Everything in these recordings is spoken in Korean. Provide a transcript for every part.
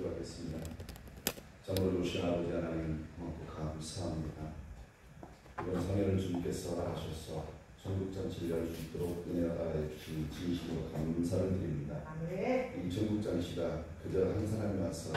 기도하겠습니다. 정으로 오신 아버지 하나님 고맙고 감사합니다. 이번 성회를 주님께서 하셔서 전국잔치를 열 수 있도록 은혜가 다해 주신 진심으로 감사를 드립니다. 아멘. 이 전국잔치가 그저 한 사람이 와서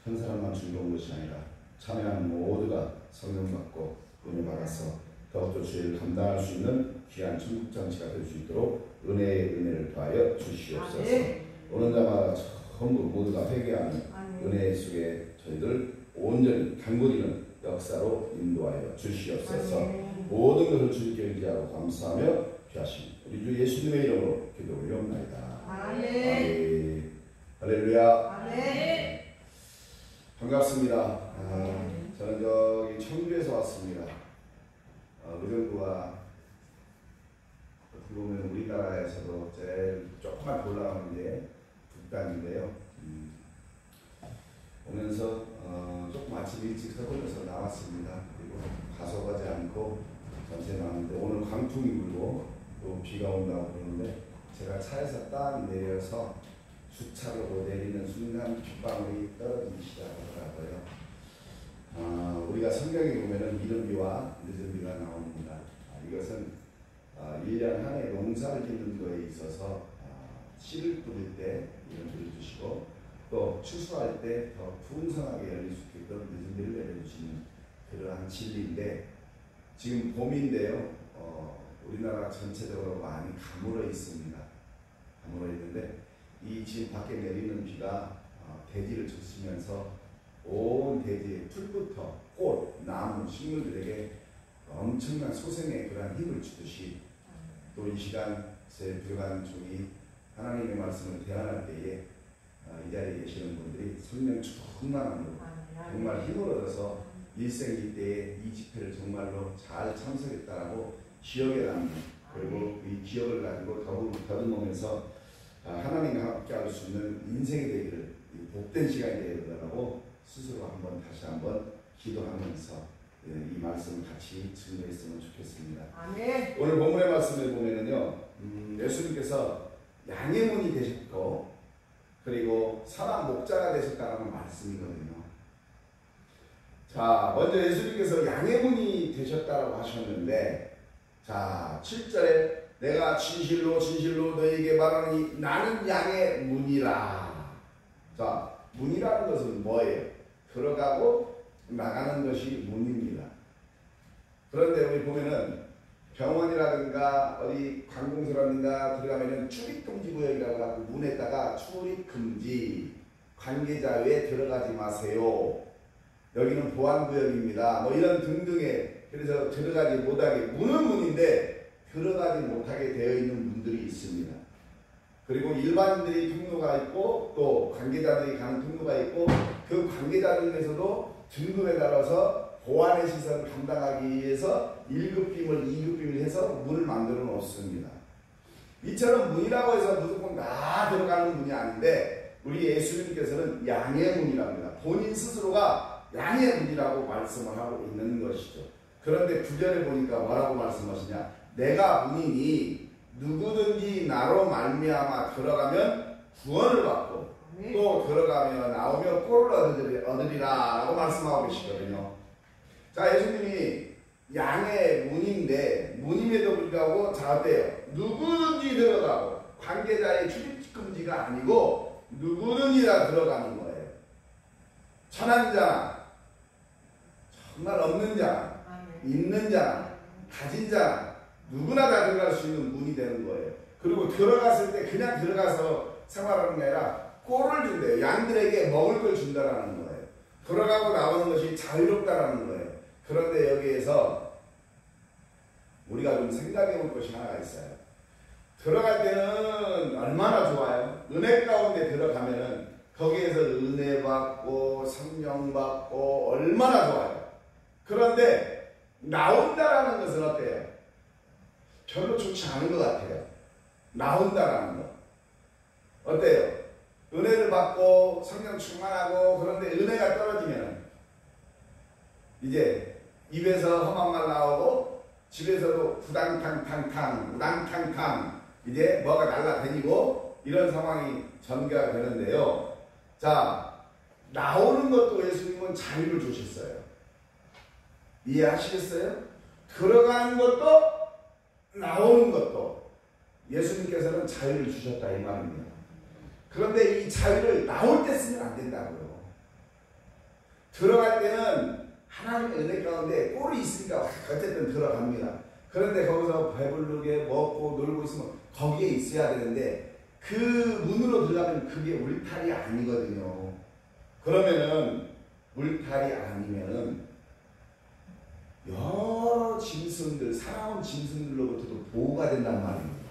한 사람만 즐거운 것이 아니라 참여하는 모두가 성령 받고 은혜 받아서 더욱더 주의를 감당할 수 있는 귀한 전국잔치가 될 수 있도록 은혜의 은혜를 더하여 주시옵소서. 아멘. 오는 자마다 전부 모두가 회개하는 은혜 속에 저희들 온전히 담그리는 역사로 인도하여 주시옵소서. 모든 것을 주님께 의지하고 감사하며 귀하신 우리 주 예수님의 이름으로 기도 올려옵나이다. 아멘. 할렐루야. 아멘. 반갑습니다. 저는 저기 청주에서 왔습니다. 의정부가 어떻게 보면 우리나라에서도 제일 조금만 올라가는 게 북단인데요. 오면서 조금 아침 일찍 서울에서 나왔습니다. 그리고 가서 가지 않고 전세 나왔는데 오늘 광풍이 불고 또 비가 온다고 그러는데 제가 차에서 딱 내려서 주차로 내리는 순간 빗방울이 떨어지기 시작하더라고요. 우리가 성경에 보면은 이른 비와 늦은 비가 나옵니다. 이것은 1년 한 해 농사를 짓는 거에 있어서 씨를 뿌릴 때 이런 비를 주시고 또 추수할 때 더 풍성하게 열릴 수 있게끔 늦은 비를 내려주시는 그러한 진리인데 지금 봄인데요. 우리나라 전체적으로 많이 가물어 있습니다. 가물어 있는데 이 지금 밖에 내리는 비가 대지를 적시면서 온 대지의 풀부터 꽃, 나무, 식물들에게 엄청난 소생의 그러한 힘을 주듯이 또 이 시간 제 부족한 종이 하나님의 말씀을 대안할 때에 이 자리에 계시는 분들이 성령 충만함으로 정말 힘을 얻어서 일생일대에 이 집회를 정말로 잘 참석했다라고 기억에 남는 그리고 이 기억을 가지고 더듬으면서 하나님과 함께 할 수 있는 인생이 되기를 복된 시간이 되더라고 스스로 다시 한번 기도하면서 이 말씀을 같이 증거했으면 좋겠습니다. 아멘. 오늘 본문의 말씀을 보면은요, 예수님께서 양의 문이 되셨고 그리고 선한 목자가 되셨다는 말씀이거든요. 자, 먼저 예수님께서 양의 문이 되셨다고 하셨는데, 자, 7절에 내가 진실로 진실로 너희에게 말하니 나는 양의 문이라. 자, 문이라는 것은 뭐예요? 들어가고 나가는 것이 문입니다. 그런데 우리 보면은 병원이라든가 어디 관공서라든가 들어가면은 출입금지 구역이라고 하고 문에다가 출입금지 관계자 외에 들어가지 마세요. 여기는 보안구역입니다. 뭐 이런 등등의 그래서 들어가지 못하게 문은 문인데 들어가지 못하게 되어 있는 문들이 있습니다. 그리고 일반인들이 통로가 있고 또 관계자들이 가는 통로가 있고 그 관계자들 중에서도 등급에 따라서 보안의 시설을 감당하기 위해서 1급 비밀, 2급 비밀 해서 문을 만들어 놓습니다. 이처럼 문이라고 해서 무조건 다 들어가는 문이 아닌데 우리 예수님께서는 양의 문이라고 합니다. 본인 스스로가 양의 문이라고 말씀을 하고 있는 것이죠. 그런데 9절에 보니까 뭐라고 말씀하시냐? 내가 문이니 누구든지 나로 말미암아 들어가면 구원을 받고 또 들어가며 나오며 꼴을 얻으리라 라고 말씀하고 계시거든요. 자, 예수님이 양의 문인데 문임에도 불구하고 자 어때요? 누구든지 들어가고 관계자의 출입금지가 아니고 누구든지 다 들어가는 거예요. 천한 자, 정말 없는 자, 있는 자, 가진 자 누구나 다 들어갈 수 있는 문이 되는 거예요. 그리고 들어갔을 때 그냥 들어가서 생활하는 게 아니라 꼴을 준대요. 양들에게 먹을 걸 준다라는 거예요. 들어가고 나오는 것이 자유롭다라는 거예요. 그런데 여기에서 우리가 좀 생각해 볼 것이 하나가 있어요. 들어갈 때는 얼마나 좋아요. 은혜 가운데 들어가면은 거기에서 은혜 받고 성령 받고 얼마나 좋아요. 그런데 나온다라는 것은 어때요? 별로 좋지 않은 것 같아요. 나온다라는 거. 어때요? 은혜를 받고 성령 충만하고 그런데 은혜가 떨어지면 이제 입에서 험한 말 나오고 집에서도 구당탕탕탕 우당탕탕 이제 뭐가 날라다니고 이런 상황이 전개가 되는데요. 자, 나오는 것도 예수님은 자유를 주셨어요. 이해하시겠어요? 들어가는 것도 나오는 것도 예수님께서는 자유를 주셨다 이 말입니다. 그런데 이 자유를 나올 때 쓰면 안 된다고요. 들어갈 때는 하나님의 은혜 가운데 꼴이 있으니까 어쨌든 들어갑니다. 그런데 거기서 배부르게 먹고 놀고 있으면 거기에 있어야 되는데 그 문으로 들어가면 그게 울타리 아니거든요. 그러면은 울타리 아니면은 여러 짐승들, 살아온 짐승들로부터도 보호가 된단 말입니다.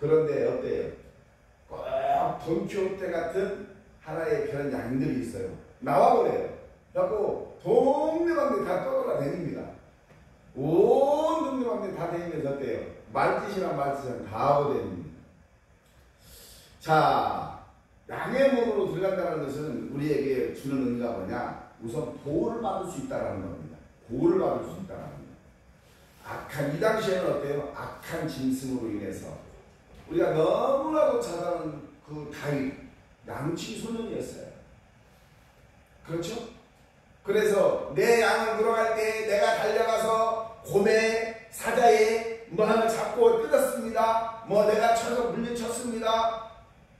그런데 어때요? 꼭 돈키호테 같은 하나의 그런 양들이 있어요. 나와버려요. 그래갖고 동네방네 다 떠돌아다닙니다. 온 동네방네 다 다니면서 어때요? 말짓이랑 다 하고 다닙니다. 자, 양의 몸으로 들어간다는 것은 우리에게 주는 의미가 뭐냐? 우선 보호를 받을 수 있다는 겁니다. 보호를 받을 수 있다는 겁니다. 이 당시에는 어때요? 악한 짐승으로 인해서 우리가 너무나도 잘 아는 그 다윗, 양치 소년이었어요. 그렇죠? 그래서 내 양을 물어갈 때 내가 달려가서 곰에 사자에 뭐 하나 잡고 뜯었습니다. 뭐 내가 쳐서 물리쳤습니다.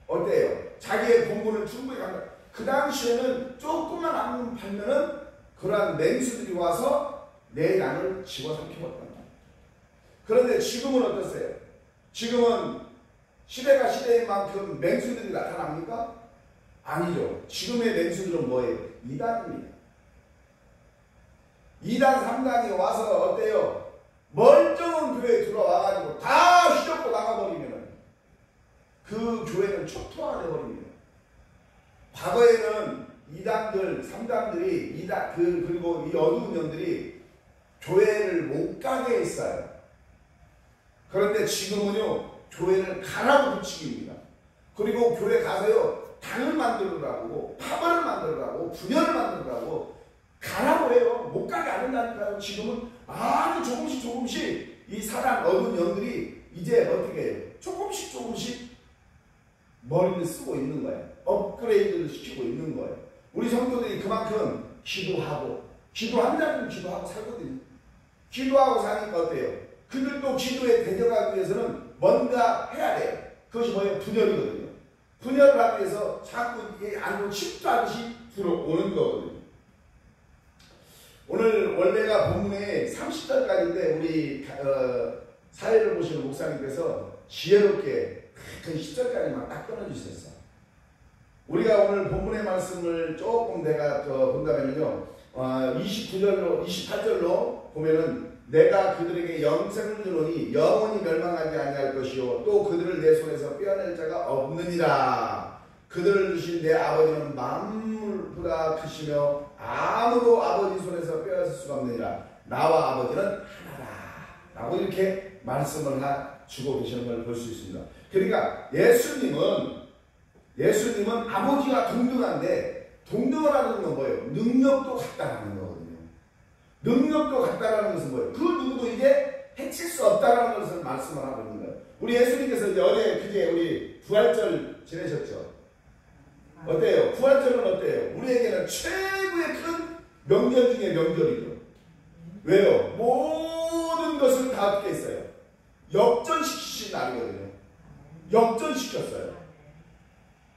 어때요? 자기의 본분을 충분히 간다. 그 당시에는 조금만 안 팔면은 그러한 맹수들이 와서 내 양을 집어삼켜버렸단 말이에요. 그런데 지금은 어떠세요? 지금은 시대가 시대인 만큼 맹수들이 나타납니까? 아니죠. 지금의 맹수들은 뭐예요? 이단입니다. 2단, 3단이 와서 어때요? 멀쩡한 교회에 들어와가지고 다 휘젓고 나가버리면 그 교회는 초토화가 되어버립니다. 과거에는 2단들, 3단들이 그리고 이 어두운 년들이 교회를 못 가게 했어요. 그런데 지금은요, 교회를 가라고 부추깁니다. 그리고 교회 가서요, 당을 만들으라고, 파벌을 만들으라고, 분열을 만들으라고 가라고 해요. 못 가게 안 한다니까요. 지금은 아주 조금씩 이 사단 어두운 영들이 이제 어떻게 해요? 조금씩 머리를 쓰고 있는 거예요. 업그레이드를 시키고 있는 거예요. 우리 성도들이 그만큼 기도한다면 기도하고 살거든요. 기도하고 사니까 어때요? 그들도 기도에 대적하기 위해서는 뭔가 해야 돼요. 그것이 뭐예요? 분열이거든요. 분열을 하기 위해서 자꾸 이게 안으로 침투하듯이 들어오는 거거든요. 오늘 원래가 본문에 30절까지인데 우리 사회를 보시는 목사님께서 지혜롭게 그 10절까지만 딱 끊어주셨어. 우리가 오늘 본문의 말씀을 조금 내가 본다면요, 28절로 보면은 내가 그들에게 영생을 주노니 영원히 멸망하지 아니할 것이요 또 그들을 내 손에서 빼어낼 자가 없느니라. 그들을 주신 내 아버지는 만물보다 크시며 아무도 아버지 손에서 빼앗을 수가 없느니라. 나와 아버지는 하나라 라고 이렇게 말씀을 주고 계시는 걸 볼 수 있습니다. 그러니까 예수님은 아버지와 동등한데, 동등하다는 건 뭐예요? 능력도 같다라는 거거든요. 능력도 같다라는 것은 뭐예요? 그 누구도 이제 해칠 수 없다라는 것을 말씀을 하고 있는 거예요. 우리 예수님께서 이제 그제 우리 부활절 지내셨죠? 어때요? 부활절은 어때요? 우리에게는 최고의 큰 명절 중에 명절이죠. 왜요? 모든 것을 다 어떻게 했어요? 역전시키신 날이거든요. 역전시켰어요.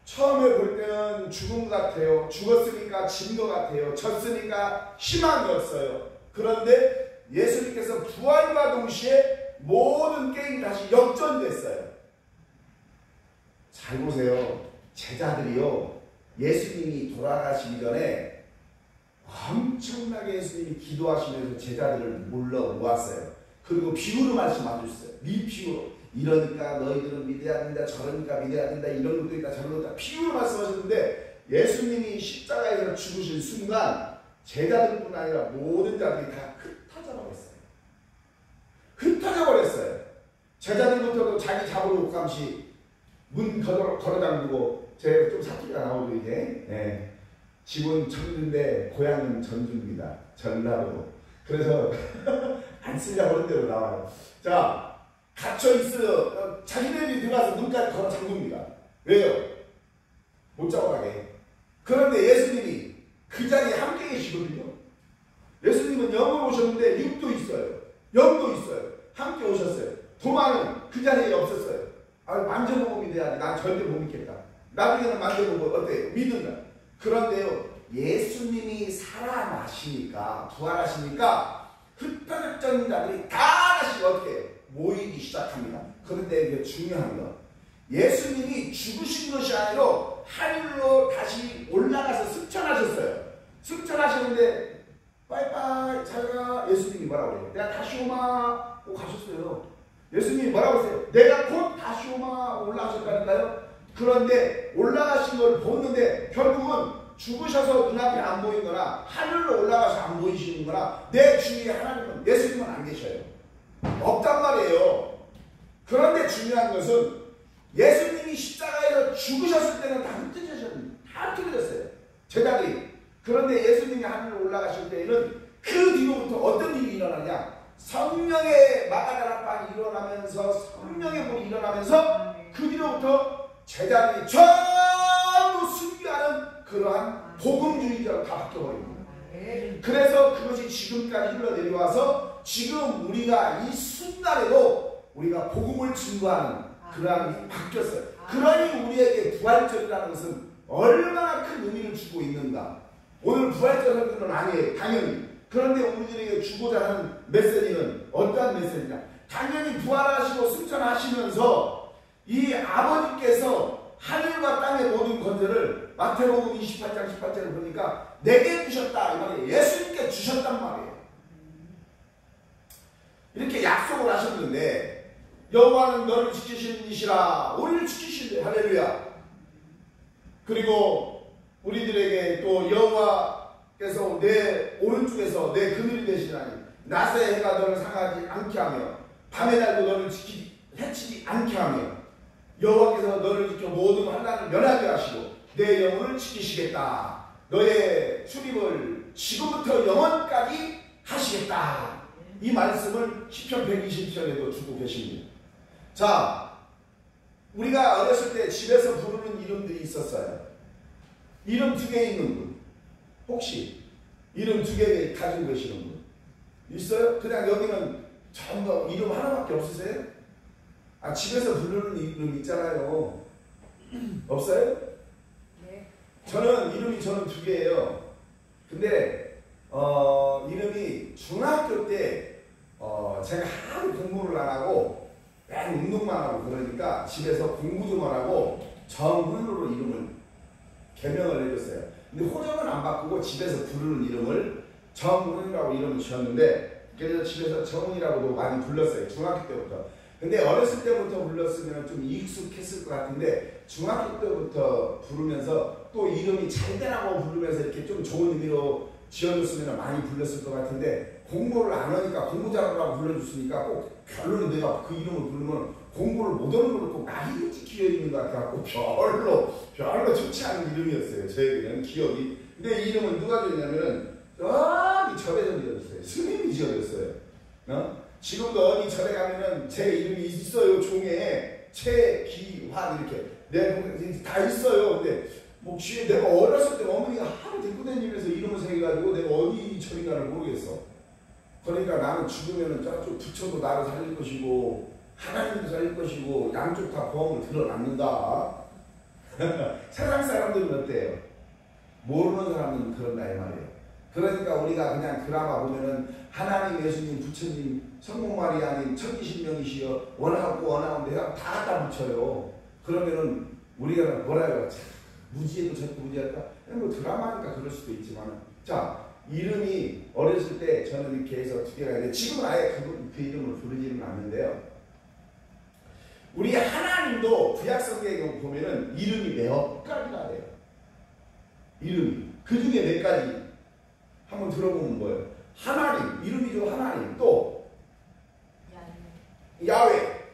처음에 볼 때는 죽음 같아요. 죽었으니까 진 것 같아요. 졌으니까 희망이 없어요. 그런데 예수님께서 부활과 동시에 모든 게임이 다시 역전됐어요. 잘 보세요. 제자들이요, 예수님이 돌아가시기 전에 엄청나게 예수님이 기도하시면서 제자들을 몰러 모았어요. 그리고 비유로 말씀하셨어요. 미피유로. 이러니까 너희들은 믿어야 된다, 저러니까 믿어야 된다, 이런 것도 있다, 저런 것도 있다, 비유로 말씀하셨는데 예수님이 십자가에서 죽으신 순간 제자들뿐 아니라 모든 자들이 다 흩어져 버렸어요. 제자들부터도 자기 잡으러 옥감시 문 걸어 잠그고, 제가 좀 사투리가 나오죠 이제. 네. 집은 청주인데 고향은 전주입니다. 전라도. 그래서 안 쓰려고 하는 대로 나와요. 자, 갇혀있어요. 자기들이 들어가서 문까지 걸어 잠깁니다. 왜요? 못 잡아가게. 그런데 예수님이 그 자리에 함께 계시거든요. 예수님은 영으로 오셨는데 육도 있어요. 영도 있어요. 함께 오셨어요. 도마는 그 자리에 없었어요. 만져보고 돼야지. 난 절대 못 믿겠다. 나중에는 만져보고 어때요? 믿는다. 그런데요, 예수님이 살아나시니까, 부활하시니까 흩어졌던 자들이 다 하나씩 어떻게 모이기 시작합니다. 그런데 이게 중요한 거, 예수님이 죽으신 것이 아니라 하늘로 다시 올라가서 승천하셨어요. 승천하셨는데 빠이빠이 잘가. 예수님이 뭐라고 해요? 내가 다시 오마 하고 가셨어요. 예수님이 뭐라고 했어요? 내가 곧 다시 오마 올라가셨다니까요. 그런데 올라가신 걸 보는데 결국은 죽으셔서 눈앞에 안 보인 거나 하늘로 올라가서 안 보이시는 거나 내 주위에 하나님은, 예수님은 안 계셔요. 없단 말이에요. 그런데 중요한 것은 예수님이 십자가에서 죽으셨을 때는 다 흩어졌어요. 제자들이. 그런데 예수님이 하늘로 올라가실 때에는 그 뒤로부터 어떤 일이 일어나냐? 성령의 마가다락방이 일어나면서, 성령의 불이 일어나면서 그 뒤로부터 제자들이 전부 순교하는 그러한 복음주의자로 다 바뀌어버립니다. 그래서 그것이 지금까지 흘러내려와서 지금 우리가 이 순간에도 우리가 복음을 증거하는 그러한 일이 바뀌었어요. 그러니 우리에게 부활절이라는 것은 얼마나 큰 의미를 주고 있는가. 오늘 부활절 설교는 아니에요. 당연히. 그런데 우리들에게 주고자 하는 메시지는 어떠한 메시지냐. 당연히 부활하시고 승천하시면서 이 아버지께서 하늘과 땅의 모든 권세를 마태복음 28장 18절을 보니까 내게 주셨다 이 말이에요. 예수님께 주셨단 말이에요. 이렇게 약속을 하셨는데 여호와는 너를 지키시는 이시라. 우리를 지키신대. 할렐루야. 그리고 우리들에게 또 여호와께서 내 오른쪽에서 내 그늘이 되시나니 낮의 해가 너를 상하지 않게 하며 밤의 날도 너를 해치지 않게 하며 여호와께서 너를 지켜 모든 환난을 면하게 하시고 내 영혼을 지키시겠다. 너의 출입을 지금부터 영원까지 하시겠다. 이 말씀을 시편 120편에도 주고 계십니다. 자, 우리가 어렸을 때 집에서 부르는 이름들이 있었어요. 이름 2개 있는 분, 혹시 이름 2개 가지고 계시는 분 있어요? 그냥 여기는 전부 이름 하나밖에 없으세요? 집에서 부르는 이름 있잖아요. 없어요? 네. 저는 이름이 2개예요. 근데 이름이 중학교 때 제가 하도 공부를 안 하고 맨 운동만 하고 그러니까 집에서 공부 좀 하라고 정훈으로 이름을 개명을 해줬어요. 근데 호정은 안 바꾸고 집에서 부르는 이름을 정훈이라고 이름을 지었는데, 그래서 집에서 정훈이라고도 많이 불렀어요. 중학교 때부터. 근데 어렸을 때부터 불렀으면 좀 익숙했을 것 같은데 중학교 때부터 부르면서 또 이름이 잘 되라고 부르면서 이렇게 좀 좋은 의미로 지어줬으면 많이 불렀을 것 같은데 공부를 안 하니까 공부 잘하라고 불러줬으니까 꼭 별로는 내가 그 이름을 부르면 공부를 못 하는 걸로 꼭 나이 찍혀 있는 것 같아갖고 별로 좋지 않은 이름이었어요. 저에게는 기억이. 근데 이 이름은 누가 지었냐면은 저기 절에서 지어줬어요. 스님이 지어줬어요. 지금도 어디 절에 가면은 제 이름이 있어요. 종에 최기환 이렇게 다 있어요. 근데 뭐 내가 어렸을 때 어머니가 하루 데리고 다니면서 이름을 새겨가지고 내가 어디 절인가를 모르겠어. 그러니까 나는 죽으면은 저쪽 부처도 나를 살릴 것이고 하나님도 살릴 것이고 양쪽 다 보험을 들어놨는다. 세상 사람들은 어때요? 모르는 사람은 그런다 이 말이에요. 그러니까 우리가 그냥 드라마 보면은 하나님, 예수님, 부처님, 성모 마리아님, 천지신명이시여 원하고 다 갖다 붙여요. 그러면은 우리가 뭐라요? 무지해도 저렇게 무지할까? 뭐 드라마니까 그럴 수도 있지만, 자, 이름이 어렸을 때 저는 이렇게 해서 2개가 있는데 지금은 아예 그 이름을 부르지는 않는데요. 우리 하나님도 구약성경에 보면은 이름이 몇 가지나 돼요. 이름이. 그 중에 몇 가지 한번 들어보면 뭐예요? 하나님, 이름이죠. 하나님. 또 야훼,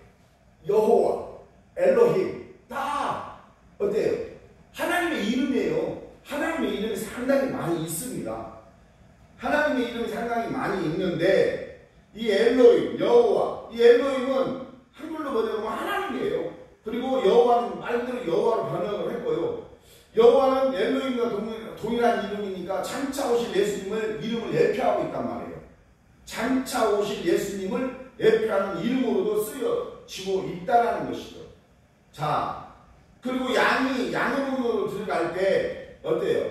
여호와, 엘로힘. 다 어때요? 하나님의 이름이에요. 하나님의 이름이 상당히 많이 있습니다. 하나님의 이름이 상당히 많이 있는데 이 엘로힘, 여호와, 이 엘로힘은 한글로 번역하면 하나님이에요. 그리고 여호와는 말 그대로 여호와로 번역을 했고요. 여호와는 엘로힘과 동일한 이름이니까 장차 오실 예수님을 이름을 예표하고 있단 말이에요. 장차 오실 예수님을 예표하는 이름으로도 쓰여지고 있다라는 것이죠. 자, 그리고 양의 문으로 들어갈 때 어때요?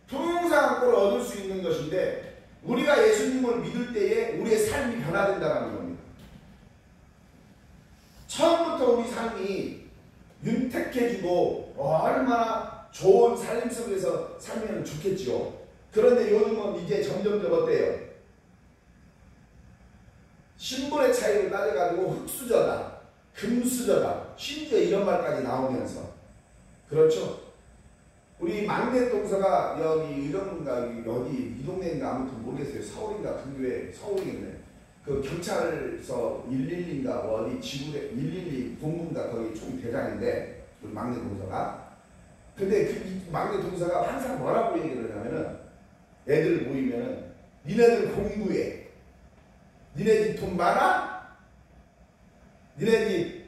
동영상 꼴을 얻을 수 있는 것인데 우리가 예수님을 믿을 때에 우리의 삶이 변화된다는 겁니다. 처음부터 우리 삶이 윤택해지고 얼마나 좋은 삶 속에서 살면 좋겠지요. 그런데 요즘은 이제 점점점 어때요? 신분의 차이를 따져가지고 흙수저다, 금수저다, 심지어 이런 말까지 나오면서 그렇죠? 우리 막내 동서가 여기 의정부인가 어디 이 동네인가 아무튼 모르겠어요. 서울인가 근교에 서울이겠네. 그 경찰서 112인가 어디 지구대 112 본부인가 거기 총 대장인데 우리 막내 동서가. 근데 그 막내 동서가 항상 뭐라고 얘기를 하냐면은 애들 모이면은 니네들 공부해. 니네 집 돈 많아? 니네 집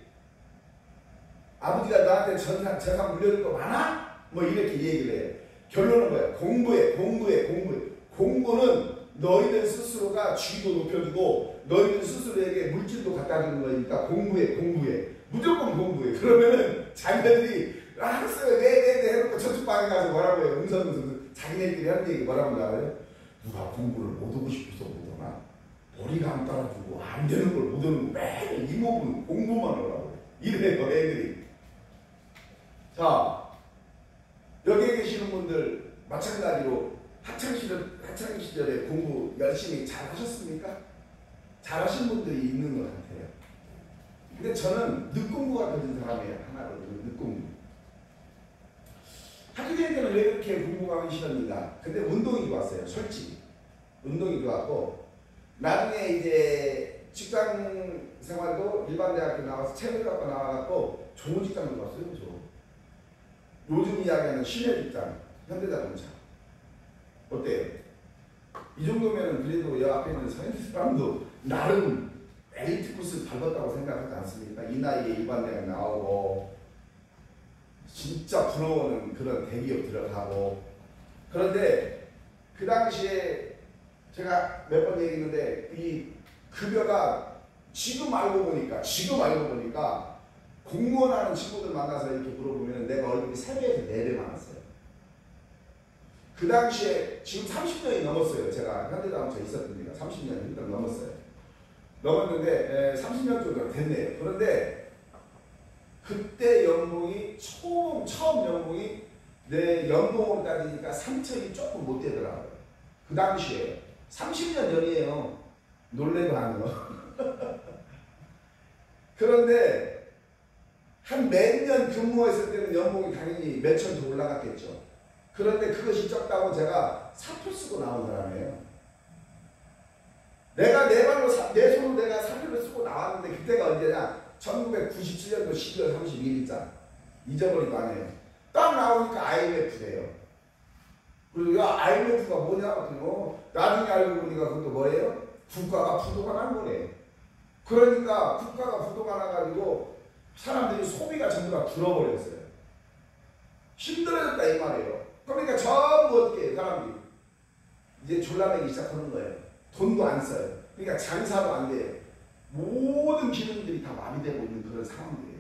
아버지가 나한테 재산 물려줄 거 많아? 뭐 이렇게 얘기를 해요. 결론은 뭐야? 공부해. 공부는 너희들 스스로가 지위도 높여주고 너희들 스스로에게 물질도 갖다 주는 거니까 공부해. 무조건 공부해. 그러면은 자기네들이 학생을 네 해놓고 저쪽 방에 가서 뭐라고 해요? 응선 자기네들이 하는 얘기 뭐라고 나와요? 누가 공부를 못 하고 싶어서 못 하나? 머리가 안 따라주고 안 되는 걸 못 하는 거 매일 이모분 공부만 하라고 이래요 애들이. 자, 여기에 계시는 분들 마찬가지로 학창시절에 공부 열심히 잘 하셨습니까? 잘 하신 분들이 있는 것 같아요. 근데 저는 늦공부가 되는 사람이에요. 하나로 늦공부. 학교 다닐 때는 왜 그렇게 공부가 하기 싫었는가? 근데 운동이 좋았어요. 솔직히 운동이 좋았고 나중에 이제 직장 생활도 일반 대학교 나와서 체육학과 나와갖고 좋은 직장을 갔어요. 저. 요즘 이야기하는 신의 직장, 현대자동차. 어때요? 이 정도면 그래도 여 앞에 있는 서현지 사람도 나름 엘리트 코스 밟았다고 생각하지 않습니까? 이 나이에 일반 대학 나오고 진짜 부러워하는 그런 대기업 들어가고. 그런데 그 당시에 제가 몇 번 얘기했는데 이 급여가 지금 알고 보니까 공무원 하는 친구들 만나서 이렇게 물어보면 내가 얼굴이 3배에서 4배 많았어요. 그 당시에 지금 30년이 넘었어요. 제가 현대자동차 있었습니다. 30년이 일단 넘었어요. 넘었는데 30년 정도 됐네요. 그런데 그때 연봉이 처음 연봉이 내 연봉으로 따지니까 3천이 조금 못 되더라고요. 그 당시에 30년 전이에요. 놀래도 안 거. 그런데 한 몇 년 근무했을 때는 연봉이 당연히 몇천 더 올라갔겠죠. 그런데 그것이 적다고 제가 사표 쓰고 나온 사람이에요. 내가 내 손으로 내가 사표를 쓰고 나왔는데 그때가 언제냐? 1997년도 12월 31일자. 잊어버리도 안 해요. 딱 나오니까 IMF래요. 그리고 야, IMF가 뭐냐? 그랬더니 나중에 알고 보니까 그것도 뭐예요? 국가가 부도가 난 거래요. 그러니까 국가가 부도가 나가지고 사람들이 소비가 전부 다 줄어버렸어요. 힘들어졌다 이 말이에요. 그러니까 전부 어떻게 해요? 사람들이 이제 졸라매기 시작하는 거예요. 돈도 안 써요. 그러니까 장사도 안 돼요. 모든 기능들이 다 마비되고 있는 그런 상황들이에요.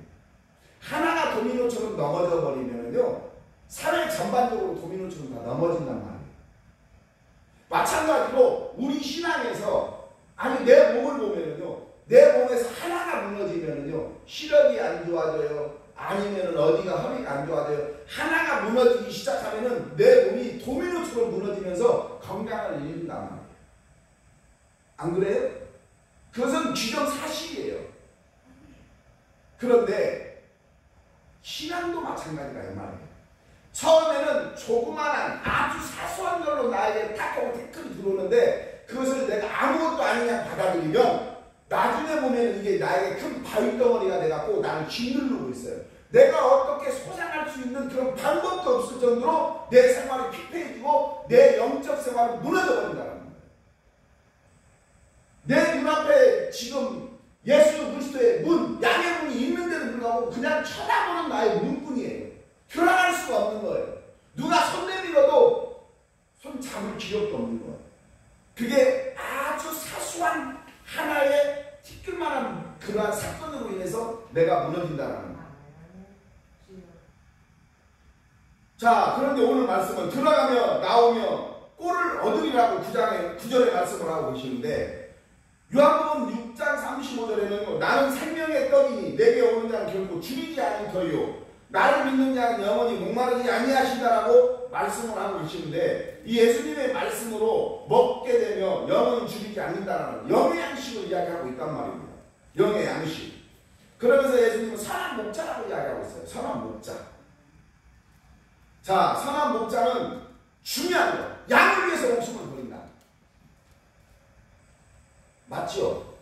하나가 도미노처럼 넘어져 버리면요, 사회 전반적으로 도미노처럼 다 넘어진단 말이에요. 마찬가지로 우리 신앙에서 아니 내 몸을 보면은요, 내 몸에서 하나가 무너지면은요, 시력이 안 좋아져요. 아니면은 어디가 허리가 안 좋아져요. 하나가 무너지기 시작하면은 내 몸이 도미노처럼 무너지면서 건강을 잃는단 말이에요. 안 그래요? 그것은 기정사실이에요. 그런데 신앙도 마찬가지가 이 말이에요. 처음에는 조그만한 아주 사소한 걸로 나에게 탁하고 태클이 들어오는데 그것을 내가 아무것도 아니냐 받아들이면 나중에 보면 이게 나에게 큰 바위덩어리가 돼갖고 나를 짓누르고 있어요. 내가 어떻게 소장할 수 있는 그런 방법도 없을 정도로 내 생활이 피폐해지고 내 영적 생활이 무너져 버린다는 거예요. 내 눈앞에 지금 예수 그리스도의 문, 양의 문이 있는데도 불구하고 그냥 쳐다보는 나의 눈뿐이에요. 들어갈 수가 없는 거예요. 누가 손 내밀어도 손 잡을 기력도 없는 거예요. 그게 아주 사소한 하나의 티끌만한 그러한 사건으로 인해서 내가 무너진다는 거예요. 자, 그런데 오늘 말씀은 들어가며 나오며 꼴을 얻으리라고 9절의 말씀을 하고 계시는데, 요한복음 6장 35절에는 나는 생명의 떡이니 내게 오는 자는 결코 줄이지 않을 터이요 나를 믿는 자는 영원히 목마르지 아니하시다라고 말씀을 하고 계시는데, 이 예수님의 말씀으로 먹게 되면 영원히 줄이지 않는다라는 영의 양식을 이야기하고 있단 말입니다. 영의 양식. 그러면서 예수님은 선한 목자라고 이야기하고 있어요. 선한 목자. 자, 선한 목자는 중요한 거. 양을 위해서 목숨을 버린다. 맞죠?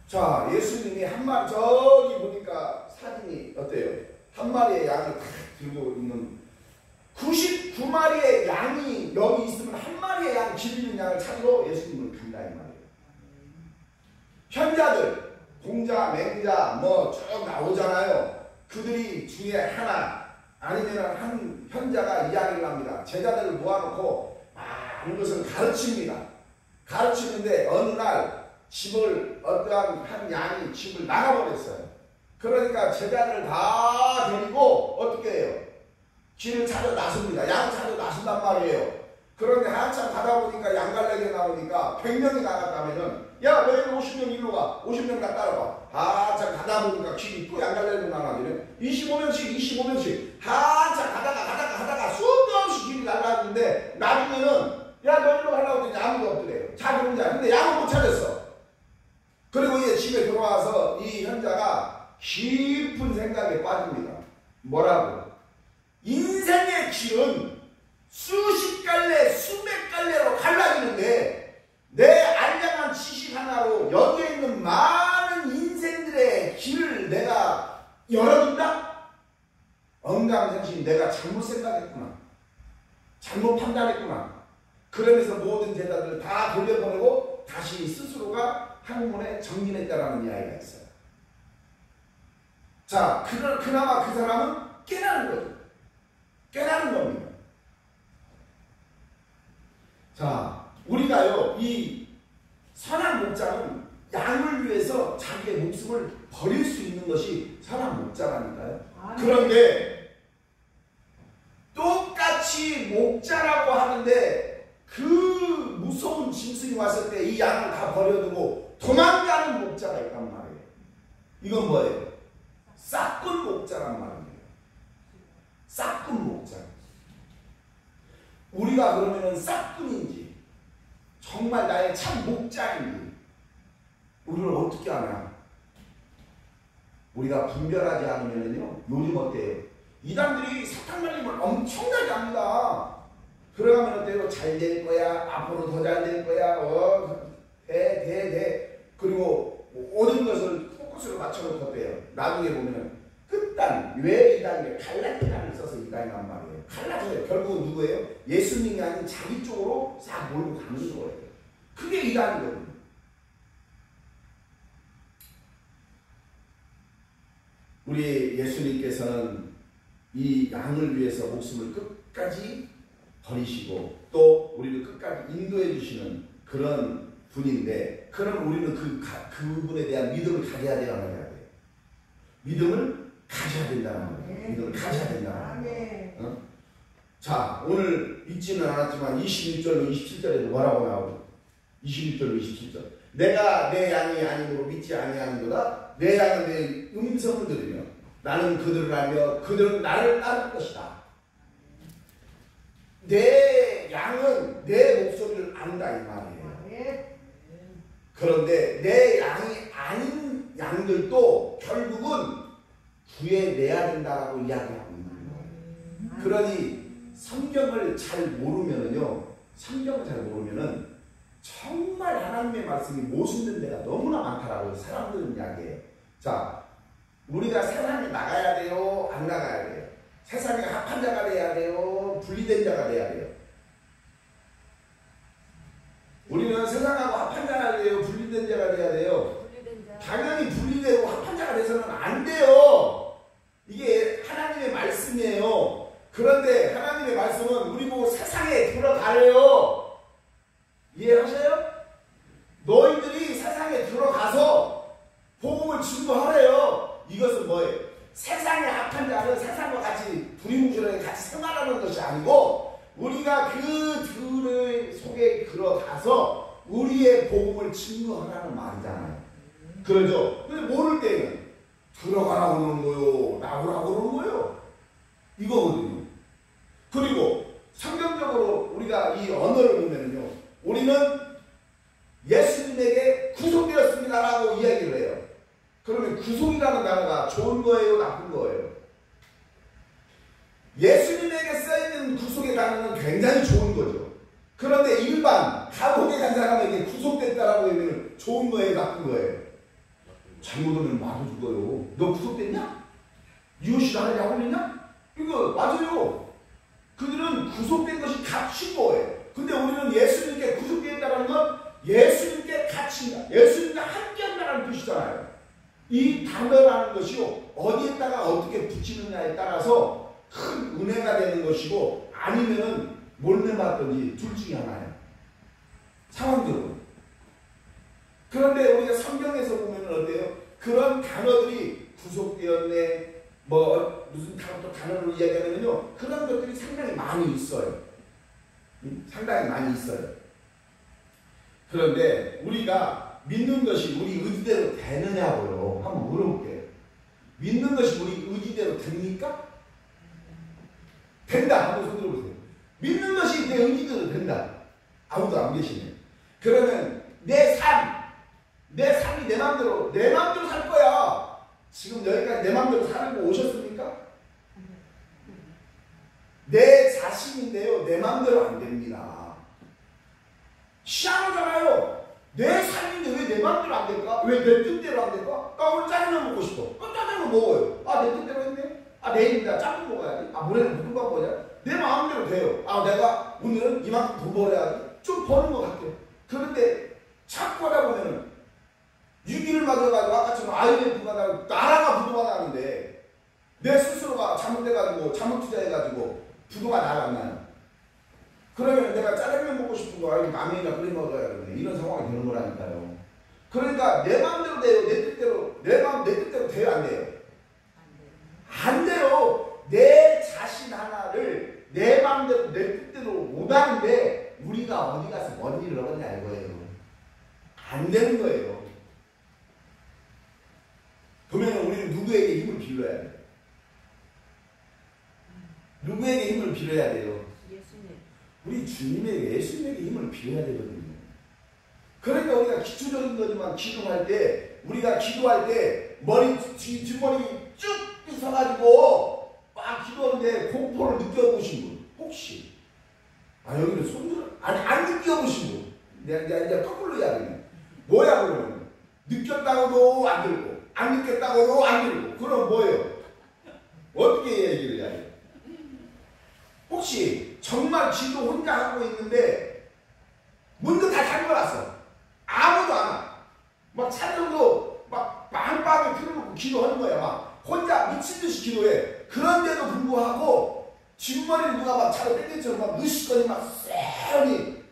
자, 예수님이 한 마리, 저기 보니까 사진이 어때요? 한 마리의 양을 딱 들고 있는 99마리의 양이 여기 있으면 한 마리의 양, 기르는 양을 찾으러 예수님을 간다 이 말이에요. 현자들, 공자, 맹자 뭐 쭉 나오잖아요. 그들이 중에 하나 아니면 한 현자가 이야기를 합니다. 제자들을 모아놓고 많은 것을 가르칩니다. 가르치는데 어느 날 집을 어떠한 한 양이 집을 나가버렸어요. 그러니까 제자들을 다 데리고 어떻게 해요? 길을 찾아 나섭니다. 양 찾아 나선단 말이에요. 그런데 한참 가다 보니까 양갈래기 나오니까 100명이 나갔다면은 야 너희들 50명 일로 가. 50명 다 따라가. 한참 가다 보니까 길이 또 양갈래기 나가면 25명씩 한참 가다가 수도 없이 길이 날라갔는데 나중에는 야 너희로 가려고 했더니 아무도 없더래요. 자기 혼자. 근데 양을 못 찾았어. 그리고 이제 집에 들어와서 이 현자가 깊은 생각에 빠집니다. 뭐라고? 인생의 길은 수십 갈래, 수백 갈래로 갈라지는데 내 알량한 지식 하나로 여기에 있는 많은 인생들의 길을 내가 열어준다? 엉강생신 내가 잘못 생각했구나. 잘못 판단했구나. 그러면서 모든 제자들을 다 돌려보내고 다시 스스로가 학문에 정진했다라는 이야기가 있어요. 자, 그나마 그 사람은 깨달은 거죠. 깨달은 겁니다. 자, 우리가요, 이 선한 목자는 양을 위해서 자기의 목숨을 버릴 수 있는 것이 선한 목자라니까요. 그런데 똑같이 목자라고 하는데 그 무서운 짐승이 왔을 때 이 양을 다 버려두고 도망가는 목자가 있단 말이에요. 이건 뭐예요? 싹군 목자란 말입니다. 싹군 목자. 우리가 그러면은 싹군인지 정말 나의 참 목자인지 우리를 어떻게 하냐? 우리가 분별하지 않으면요 요즘 어때요? 이단들이 사탕 말림을 엄청나게 합니다. 그러가면 어때요? 잘 될 거야. 앞으로 더 잘 될 거야. 그리고 모든 것을 포커스로 맞춰놓고 어때요? 나중에 보면은 끝단, 왜 이단이 갈라디아를 써서 이단이란 말이에요. 갈라져요. 결국은 누구예요? 예수님이 아닌 자기 쪽으로 싹 몰고 가는 거예요. 그게 이단이거든요. 우리 예수님께서는 이 양을 위해서 목숨을 끝까지 버리시고 또 우리를 끝까지 인도해 주시는 그런 분인데, 그럼 우리는 그분에 대한 믿음을 가져야 돼요, 안 가져야 돼요? 믿음을 가져야 된다는 거예요. 믿음을 가져야 된다는 거예요. 어? 자, 오늘 읽지는 않았지만 26절로 27절에도 뭐라고 나오고 26절로 27절 내가 내 양이 아니므로 믿지 아니하는도다. 내 양은 내 음성을 들으며 나는 그들을 알며 그들은 나를 따를 것이다. 내 양은 내 목소리를 안다 이 말이에요. 그런데 내 양이 아닌 양들도 결국은 구해내야 된다라고 이야기하고 있는 거예요. 그러니 성경을 잘 모르면은요, 성경을 잘 모르면은 정말 하나님의 말씀이 모순된 데가 너무나 많다라고 사람들은 이야기해요. 자, 우리가 세상에 나가야 돼요? 안 나가야 돼요? 세상에 합한 자가 돼야 돼요? 분리된 자가 돼야 돼요? 우리는 세상하고 합한 자가 돼요? 분리된 자가 돼야 돼요? 당연히 분리되고 합한 자가 돼서는 안 돼요. 이게 하나님의 말씀이에요. 그런데 하나님의 말씀은 우리 보고 세상에 들어가래요. 이해하셔요? 너희들이 세상에 들어가서 복음을 증거하래요. 이것은 뭐예요? 세상에 합한 자는 세상과 같이 두리뭉실하게 같이 생활하는 것이 아니고 우리가 그 들의 속에 들어가서 우리의 복음을 증거하라는 말이잖아요. 그러죠? 근데 모를 때는 들어가라고 그러는 거요, 나오라고 그러는 거요. 이거거든요. 그리고 성경적으로 우리가 이 언어를 보면요, 우리는 예수님에게 구속되었습니다라고 이야기를 해요. 그러면 구속이라는 단어가 좋은 거예요, 나쁜 거예요? 예수님에게 써있는 구속의 단어는 굉장히 좋은 거죠. 그런데 일반 감옥에 간 사람에게 구속됐다라고 하면 좋은 거예요, 나쁜 거예요? 잘못하면 맞아 죽어요. 너 구속됐냐? 이웃이 나를 약올리냐? 이거 맞아요. 그들은 구속된 것이 갇힌 거예요. 근데 우리는 예수님께 구속되었다는 건 예수님께 갇힌다, 예수님과 함께한다는 뜻이잖아요. 이 단어라는 것이요, 어디에다가 어떻게 붙이느냐에 따라서 큰 은혜가 되는 것이고 아니면은 몰래 맞든지 둘 중에 하나예요. 상황적으로. 그런데 우리가 성경에서 보면 어때요? 그런 단어들이 구속되었네, 뭐 무슨 단어로 이야기하면요, 그런 것들이 상당히 많이 있어요. 상당히 많이 있어요. 그런데 우리가 믿는 것이 우리 의지대로 되느냐고요. 한번 물어볼게요. 믿는 것이 우리 의지대로 됩니까? 된다. 한번 손 들어보세요. 믿는 것이 내 의지대로 된다. 아무도 안 계시네. 그러면 내 삶이 내 마음대로 살 거야. 지금 여기까지 내 마음대로 살고 오셨습니까? 내 자신인데요, 내 마음대로 안 됩니다. 희한하잖아요. 내 삶인데 왜 내 마음대로 안 될까? 왜 내 뜻대로 안 될까? 나 오늘 짜장면 먹고 싶어. 짜장면 먹어요. 내 뜻대로 했네? 내일 나 짜장 먹어야지. 모레는 무슨 밥 먹어야 내 마음대로 돼요. 내가 오늘은 이만큼 돈 벌어야지. 좀 버는 것 같아요. 그런데 자꾸 하다 보면은 위기를 맞아가지고 아까처럼 IMF가 나고 나라가 부도가 나는데 내 스스로가 잘못돼가지고 잘못 투자해가지고 부도가 나갔나요? 그러면 내가 짜장면 먹고 싶은 거 라면이나 끓여 먹어야 되는데 이런 상황이 되는 거라니까요. 그러니까 내 마음대로 돼요, 내 뜻대로, 내 뜻대로 돼요, 안 돼요? 안 돼요. 내 자신 하나를 내 마음대로 내 뜻대로 못 하는데 우리가 어디 가서 뭔 일을 얻었냐 이거예요. 안 되는 거예요. 그러면 우리는 누구에게 힘을 빌려야 돼요? 누구에게 힘을 빌려야 돼요? 예수님. 우리 주님에게, 예수님에게 힘을 빌려야 되거든요. 그러니까 우리가 기초적인 거지만 기도할 때, 우리가 기도할 때 뒷머리 쭉 서가지고 막 기도하는데 공포를 느껴보신 분 혹시 여기는 손들 안 느껴보신 분, 내가 이제 거꾸로 이야기해. 뭐야 그러면? 느꼈다고도 안 들고 안 느꼈다고도 안 들고 그럼 뭐예요? 어떻게 얘기를 해야 돼요? 혹시 정말 기도 혼자 하고 있는데 문도 다 잠궈놨어. 아무도 안 와. 막 찬양도 막 빵빵을 틀어놓고 기도하는 거야. 막 혼자 미친듯이 기도해. 그런데도 불구하고 뒷머리를 누가 막 차로 땡땡처럼 막 으시거니 막 쎄하니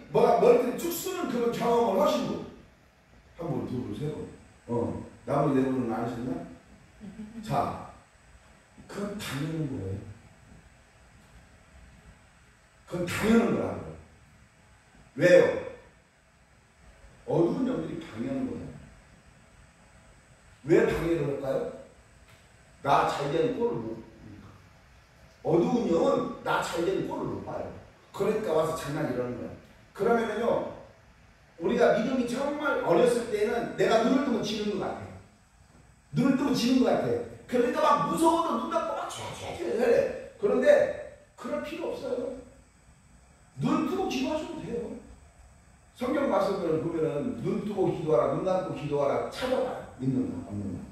뭐가 머리를 쭉 쓰는 그런 경험을 하신 분. 한 분, 두 분, 세 분. 나머지 네 분은 안 하셨나? 자, 그건 당연한 거예요. 그건 당연한 거라고요. 왜요? 어두운 영들이 방해하는 거예요. 왜 방해를 할까요? 나 잘되는 꼴을 못 보니까. 어두운 영은 나 잘되는 꼴을 못 봐요. 그러니까 와서 장난 이러는 거야. 그러면은요, 우리가 믿음이 정말 어렸을 때는 내가 눈을 뜨고 지는 것 같아. 눈을 뜨고 지는 것 같아. 그러니까 막 무서워도 눈 닫고 막 쥐쥐쥐. 그런데 그럴 필요 없어요. 눈 뜨고 기도하셔도 돼요. 성경 말씀을 보면은 눈 뜨고 기도하라, 눈 감고 기도하라 찾아봐요. 있는가 없는가.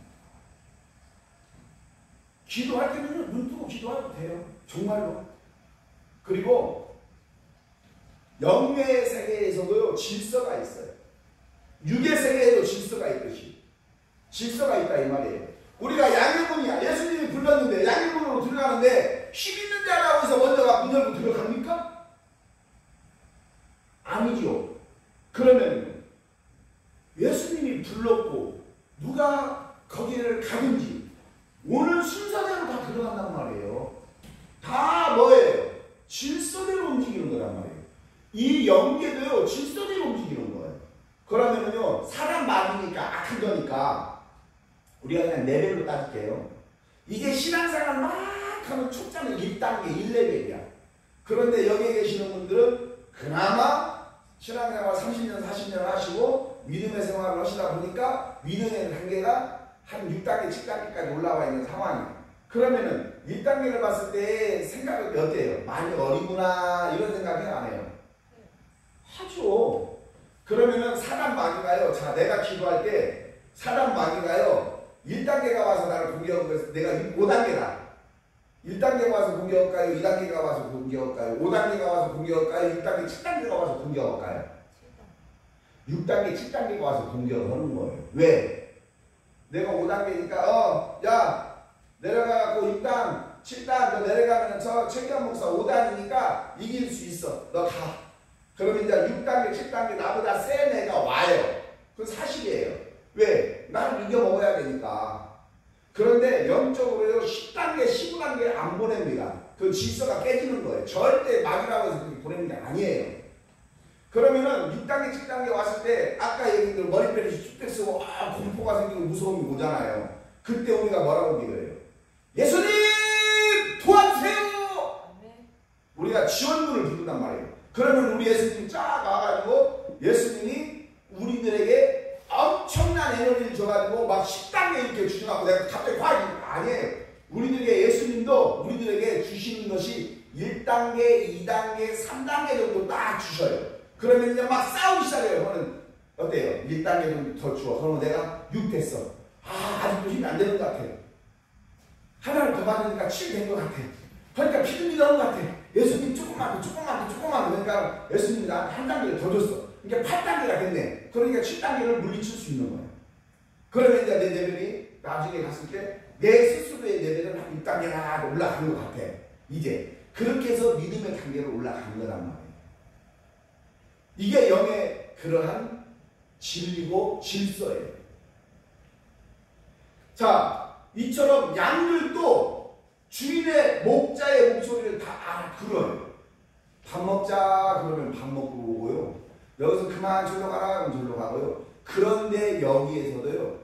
기도할 때는 눈 뜨고 기도해도 돼요. 정말로. 그리고 영의 세계에서도 질서가 있어요. 육의 세계에도 질서가 있듯이 질서가 있다 이 말이에요. 우리가 양해문이야. 예수님이 불렀는데 양해문으로 들어가는데 힘 있는 자라고 해서 먼저 문 열고 들어갑니까? 아니죠. 그러면 예수님이 불렀고 누가 거기를 가든지 오늘 순서대로 다 들어간단 말이에요. 다 뭐예요? 질서대로 움직이는 거란 말이에요. 이 영계도요 질서대로 움직이는 거예요. 그러면은요 사람 마음이니까 악한 거니까 우리가 그냥 레벨로 따질게요. 이제 신앙생활 막 하면 초짜는 1단계 1레벨이야. 그런데 여기 계시는 분들은 그나마 신앙생활 30년 40년 하시고 믿음의 생활을 하시다 보니까 믿음의 단계가 한 6단계 7단계까지 올라와 있는 상황이에요. 그러면은 1단계를 봤을 때 생각이 어때요? 많이 어리구나 이런 생각이 안 해요? 하죠. 그러면은 사단 마귀가요. 자, 내가 기도할 때 사단 마귀가요. 1단계가 와서 나를 공격하고 해서 내가 5단계다. 1단계가 와서 공격할까요? 2단계가 와서 공격할까요? 5단계가 와서 공격할까요? 6단계, 7단계가 와서 공격할까요? 6단계, 7단계가 와서 공격을 하는 거예요. 왜? 내가 5단계니까 야 내려가고 6단, 7단 너 내려가면 저 최기환 목사 5단이니까 이길 수 있어. 너 가. 그러면 이제 6단계, 7단계 나보다 센 애가 와요. 그건 사실이에요. 왜? 나를 이겨먹어야 되니까. 그런데 영적으로요 10단계, 15단계 안 보냅니다. 그 질서가 깨지는 거예요. 절대 마귀라고 해서 그렇게 보내는 게 아니에요. 그러면은 6단계, 7단계 왔을 때 아까 얘기들 머리뼈이 쑥 쓰고 공포가 생기고 무서움이 오잖아요. 그때 우리가 뭐라고 기도해요? 예수님 도와주세요. 우리가 지원군을 부른단 말이에요. 그러면 우리 예수님이 쫙 와가지고 예수님이 우리들에게 엄청난 에너지를 줘가지고 막 10단계 이렇게 주셔가지고 내가 갑자기 확 아니에요. 우리들에게 예수님도 우리들에게 주시는 것이 1단계, 2단계, 3단계 정도 딱 주셔요. 그러면 이제 막 싸우기 시작해요. 그러면 어때요? 1단계 정도 더 주어. 그러면 내가 6 됐어. 아직도 힘이 안 되는 것 같아. 하나를 더 받으니까 7 된 것 같아. 그러니까 피눈이 나는 것 같아. 예수님 조금만 더. 그러니까 예수님이 나한테 한 단계를 더 줬어. 그러니까 8단계가 됐네. 그러니까 7단계를 물리칠 수 있는 거예요. 그러면 이제 내 레벨이 나중에 갔을 때 내 스스로의 레벨은 한 6단계나 올라간 것 같아. 이제 그렇게 해서 믿음의 단계로 올라가는 거란 말이에요. 이게 영의 그러한 진리고 질서예요. 자, 이처럼 양들도 주인의 목자의 목소리를 다 들어요. 밥 먹자 그러면 밥 먹고 오고요. 여기서 그만 절로 가라 그러면 절로 가고요. 그런데 여기에서도요.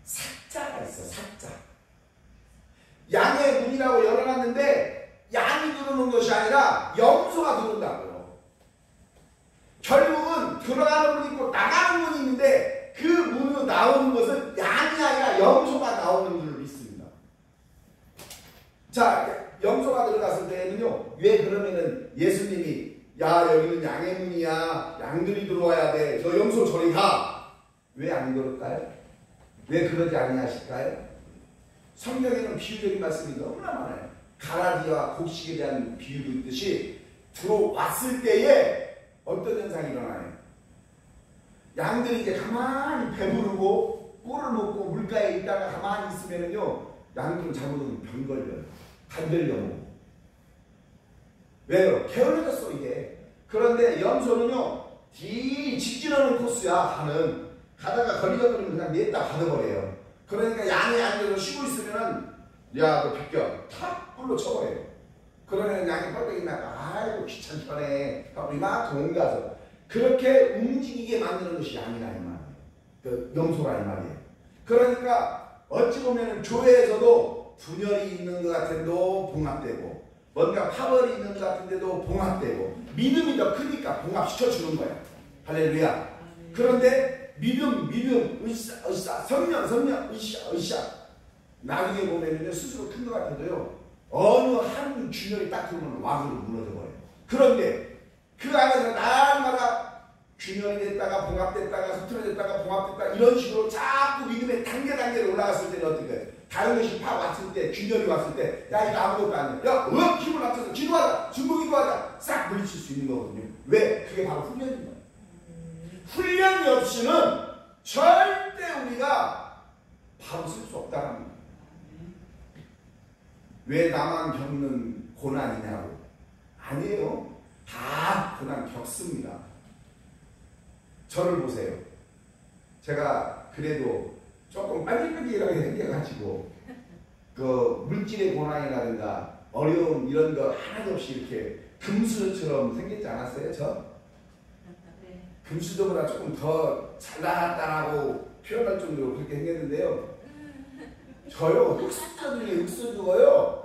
삭자가 있어. 삭자. 양의 문이라고 열어놨는데 양이 들어오는 것이 아니라 염소가 들어온다고요. 결국은 들어가는 문이 있고 나가는 문이 있는데 그 문으로 나오는 것은 양이 아니라 염소가 나오는 줄로 믿습니다. 자, 염소가 들어갔을 때는요. 왜 그러면은 예수님이 야 여기는 양의 문이야. 양들이 들어와야 돼. 저 염소 저리 가. 왜 안 그럴까요? 왜 그러지 아니하실까요? 성경에는 비유적인 말씀이 너무나 많아요. 가라지와 곡식에 대한 비유도 있듯이 들어왔을 때에 어떤 현상이 일어나요? 양들이 이제 가만히 배부르고 꿀을 먹고 물가에 있다가 가만히 있으면은요 양들은 잘못하면 병 걸려요. 간 걸려고. 왜요? 게을러졌어 이게. 그런데 염소는요 직진하는 코스야. 가다가 걸리거든요. 그냥 냈다 받아버려요. 그러니까 양이 앉아서 쉬고 있으면은 야 너 비켜 탁 뿔로 쳐버려요. 그러면 양이 뻘떡이 나가 아이고 귀찮더네 하고 이만큼 옮가서 그렇게 움직이게 만드는 것이 양이라 이 말이에요. 그 염소라 이 말이에요. 그러니까 어찌 보면 교회에서도 분열이 있는 것 같은데도 봉합되고 뭔가 파벌이 있는 것 같은데도 봉합되고 믿음이 더 크니까 봉합시켜주는 거야. 할렐루야. 그런데 믿음, 으쌰, 성령, 으쌰. 나중에 보면요 스스로 큰 것 같아도요 어느 한 균열이 딱 들어오면 왕으로 무너져버려요. 그런데 그 안에서 날마다 균열이 됐다가 봉합됐다가 흐트러졌다가 봉합됐다가 이런 식으로 자꾸 믿음의 단계로 올라갔을 때는 어떻게 해요? 다른 것이 파 왔을 때 균열이 왔을 때 야 이거 아무것도 아니야. 야 힘을 합쳐서 기도하자. 중보기도하자. 싹 물리칠 수 있는 거거든요. 왜? 그게 바로 훈련인 거예요. 훈련이 없이는 절대 우리가 바로 쓸 수 없다는 거예요. 왜 나만 겪는 고난이냐고. 아니에요. 다 고난 겪습니다. 저를 보세요. 제가 그래도 조금 빨리빨리하게 생겨가지고 그 물질의 고난이라든가 어려움 이런 거 하나도 없이 이렇게 금수저처럼 생겼지 않았어요? 저? 금수저보다 조금 더 잘나갔다라고 표현할 정도로 그렇게 생겼는데요. 저요, 흑수저 중에 흑수저고요.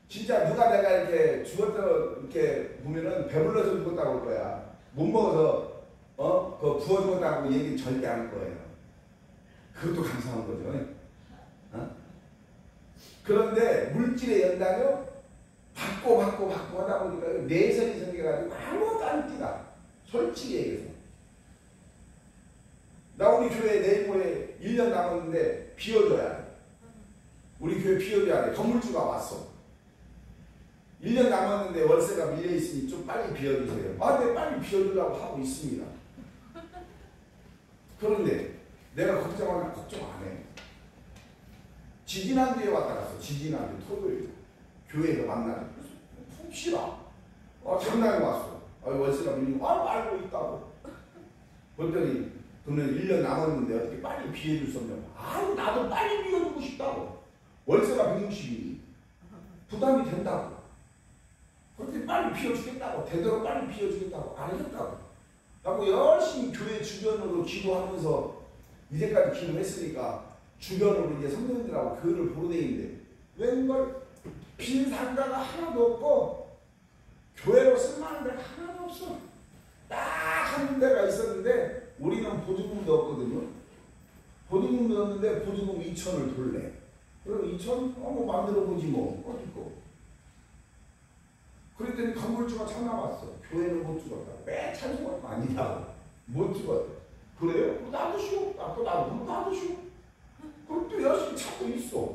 진짜 누가 내가 이렇게 죽었다 이렇게 보면은 배불러서 죽었다고 할 거야. 못 먹어서 그 부어 죽었다고 얘기 절대 안 할 거예요. 그것도 감사한 거죠. 그런데 물질의 연단요 받고 하다 보니까 내성이 생겨가지고 아무것도 안 뛰다. 솔직히 얘기해서. 나 우리 교회 내일 모레 1년 남았는데 비워줘야 돼. 우리 교회 비워줘야 돼. 건물주가 왔어. 1년 남았는데 월세가 밀려있으니 좀 빨리 비워주세요. 아, 네, 빨리 비워주려고 하고 있습니다. 그런데 내가 걱정 안 해. 지지난 뒤에 왔다 갔어. 지지난 뒤 토요일 교회에서 만나자. 푹 쉬라. 장난이 왔어. 월세가 밀리고 알고 있다고. 그랬더니 그러면 1년 남았는데 어떻게 빨리 비워줄 수 없냐고. 나도 빨리 비워주고 싶다고. 월세가 160이니 부담이 된다고. 그렇게 빨리 비워주겠다고. 되도록 빨리 비워주겠다고. 알겠다고. 라고 열심히 교회 주변으로 기도하면서 이제까지 기도했으니까 주변으로 이제 성도님들하고 교회를 보러 다니는데 웬걸 빈 상가가 하나도 없고 교회로 쓸만한 데가 하나도 없어. 딱 한 데가 있었는데 우리는 보증금도 없거든요. 보증금도 없는데 보증금 2천을 돌래. 그럼 2천? 뭐 만들어보지 뭐. 어디고. 그랬더니 건물주가 전화 왔어. 교회는 못 죽었다. 왜 찬송을 아니냐고. 못 죽었다. 그래요? 나도 쉬워. 나도 쉬워. 그럼 또 열심히 찾고 있어.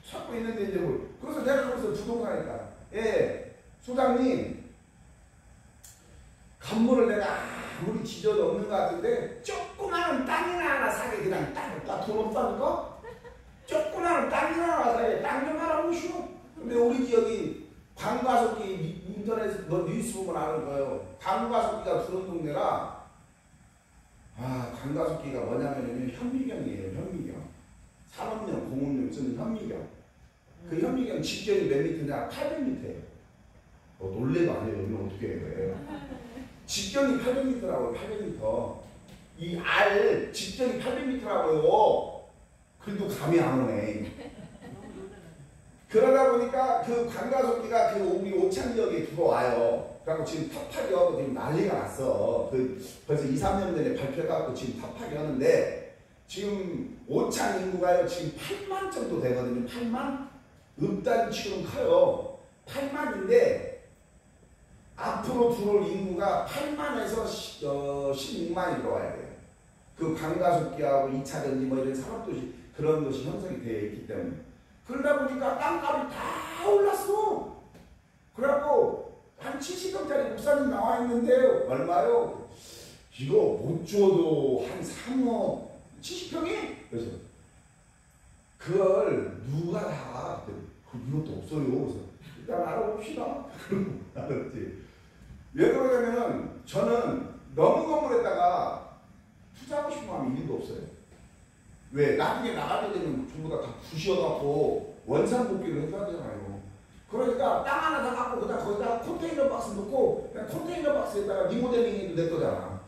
찾고 있는데 이제 뭐. 그래서 내가 거기서 부동산이니까. 예, 소장님. 건물을 내가 아무리 지져도 없는 것 같은데 조그마한 땅이나 하나 사게. 그냥 돈 없다니까? 조그마한 땅이나 하나 사게. 땅 좀 하나 보시오. 근데 우리 지역이 강가속기 인터넷에 뉴스 보면 아는 거예요. 강가속기가 들어온 동네라. 강가속기가 뭐냐면은 현미경이에요. 현미경. 산업용, 공업용 쓰는 현미경. 그 현미경 직경이 몇 미터냐? 800m예요. 놀래도 안 해요. 여기는 어떻게 해요? 직경이 800m라고요. 800m. 이 직경이 800m라고요. 그래도 감이 안 오네. 그러다 보니까 그 관가속기가 우리 오창역에 들어와요. 그래갖고 지금 탑하기하고 지금 난리가 났어. 벌써 2, 3년 전에 발표해갖고 지금 탑하기 하는데 지금 오창 인구가요. 지금 8만 정도 되거든요. 8만? 읍단치고는 커요. 8만인데 앞으로 들어올 인구가 8만에서 16만이 들어와야 돼요. 그 관가속기하고 2차전지 뭐 이런 산업도시 그런 것이 형성이 되어 있기 때문에. 그러다 보니까 땅값이 다 올랐어. 그래갖고 한 70평짜리 목사님 나와 있는데 얼마요? 이거 못 줘도 한 3억 70평이? 그래서 그걸 누가 다 이것도 없어요. 그래서 일단 알아봅시다. 그러고 알았지. 왜 그러냐면은 저는 너무 건물에다가 투자하고 싶은 마음이 1도 없어요. 왜? 나중에 나가게 되면 전부 다 부셔갖고 원상복귀를 해줘야 되잖아요. 그러니까 땅 하나 사갖고 그냥 거기다가 컨테이너 박스 넣고 그냥 컨테이너 박스에다가 리모델링 해도 될 거잖아.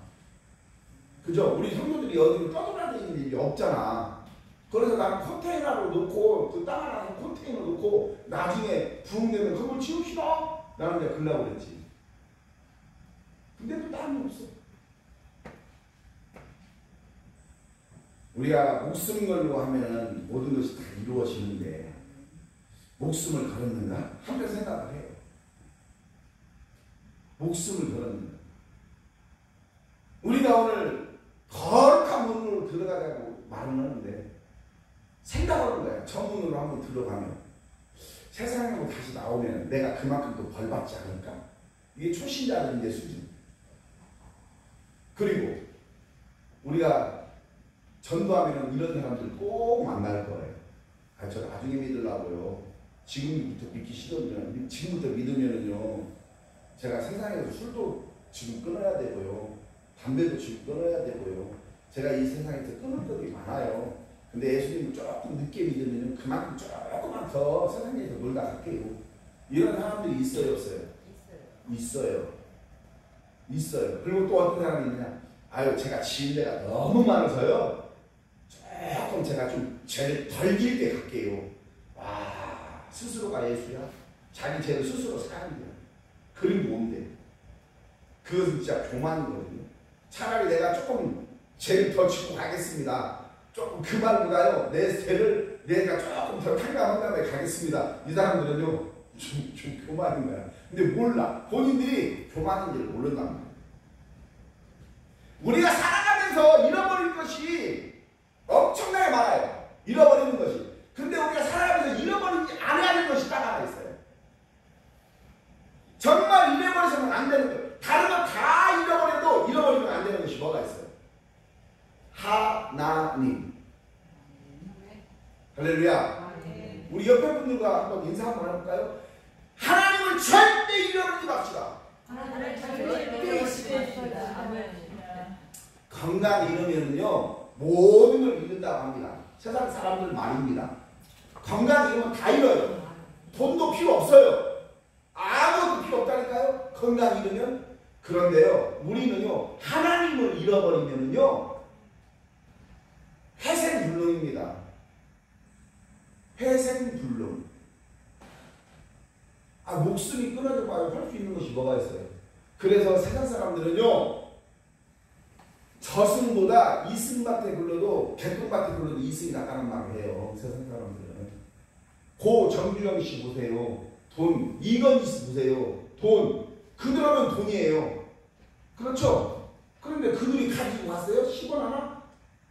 그죠? 우리 성도들이 어디로 떠돌아다니는 일이 없잖아. 그래서 나는 컨테이너로 놓고 그 땅 하나 컨테이너 놓고 나중에 부흥되면 그걸 치웁시다. 나는 이제 그러려고 그랬지. 근데 또 땅이 없어. 우리가 목숨 걸고 하면 모든 것이 다 이루어지는데 목숨을 걸었는가? 한편 생각을 해요. 목숨을 걸었는가? 우리가 오늘 거룩한 문으로 들어가자고 말은 하는데 생각하는 거야. 저 문으로 한번 들어가면 세상으로 다시 나오면 내가 그만큼 또 벌받지 않을까? 이게 초신자들 이제 수준. 그리고 우리가 전도하면 이런 사람들 꼭 만날 거예요. 아, 저 나중에 믿으려고요. 지금부터 믿기 싫으면, 지금부터 믿으면은요, 제가 세상에서 술도 지금 끊어야 되고요. 담배도 지금 끊어야 되고요. 제가 이 세상에서 끊을 것이 많아요. 근데 예수님을 조금 늦게 믿으면 그만큼 조금만 더 세상에서 놀다 갈게요. 이런 사람들이 있어요, 없어요? 있어요. 있어요. 그리고 또 어떤 사람이 있느냐? 아유, 제가 진례가 너무 많아서요. 조금 제가 좀 죄를 덜 길게 갈게요. 와, 스스로가 예수야? 자기 죄를 스스로 사는 거야. 그럼 뭔데? 그것은 진짜 교만이거든요. 차라리 내가 조금 죄를 더 짓고 가겠습니다. 조금 그 말보다요, 내 죄를 내가 조금 더 탕감한 다음에 가겠습니다. 이 사람들은요, 좀 교만인 거야. 근데 몰라. 본인들이 교만인지를 모른단 말이야. 우리가 살아가면서 잃어버릴 것이 엄청나게 많아요. 잃어버리는 것이. 근데 우리가 살아가면서 잃어버리지 않아야 하는 것이 딱 하나 있어요. 정말 잃어버려서는 안 되는 거예요. 다른 거 다 잃어버려도 잃어버리면 안 되는 것이 뭐가 있어요? 하나님. 할렐루야. 우리 옆에 분들과 한번 인사 한번 해볼까요? 하나님을 절대 잃어버리지 맙시다. 건강이 잃으면요, 모든 걸 잃는다고 합니다. 세상 사람들 말입니다. 건강이 잃으면 다 잃어요. 돈도 필요 없어요. 아무것도 필요 없다니까요. 건강이 잃으면. 그런데요, 우리는요, 하나님을 잃어버리면요, 회생불능입니다. 회생불능. 아, 목숨이 끊어져 봐요. 할 수 있는 것이 뭐가 있어요? 그래서 세상 사람들은요, 저승보다 이승밭에 굴러도 개똥밭에 굴러도 이승이 낫다는 말을 해요. 세상 사람들은. 고 정규영 씨 보세요. 돈. 이건희 씨 보세요. 돈. 그들하면 돈이에요. 그렇죠? 그런데 그들이 가지고 갔어요? 10원 하나?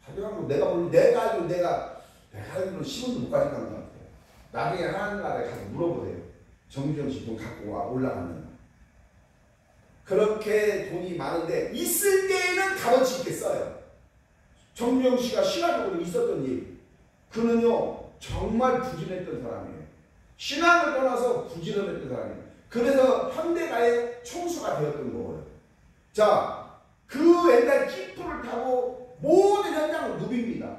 가져간 거 내가 알기로 내가 알기로 10원도 못 가져간 것 같아요. 나중에 하나님나라에 가서 물어보세요. 정규영 씨 돈 갖고 와 올라갔는가? 그렇게 돈이 많은데 있을 때에는 값어치 있게 써요. 정규영 씨가 신화적으로 있었던 일. 그는요 정말 부지런했던 사람이에요. 신앙을 떠나서 부지런했던 사람이에요. 그래서 현대가의 총수가 되었던 거예요. 자, 그 옛날 지프를 타고 모든 현장을 누빕니다.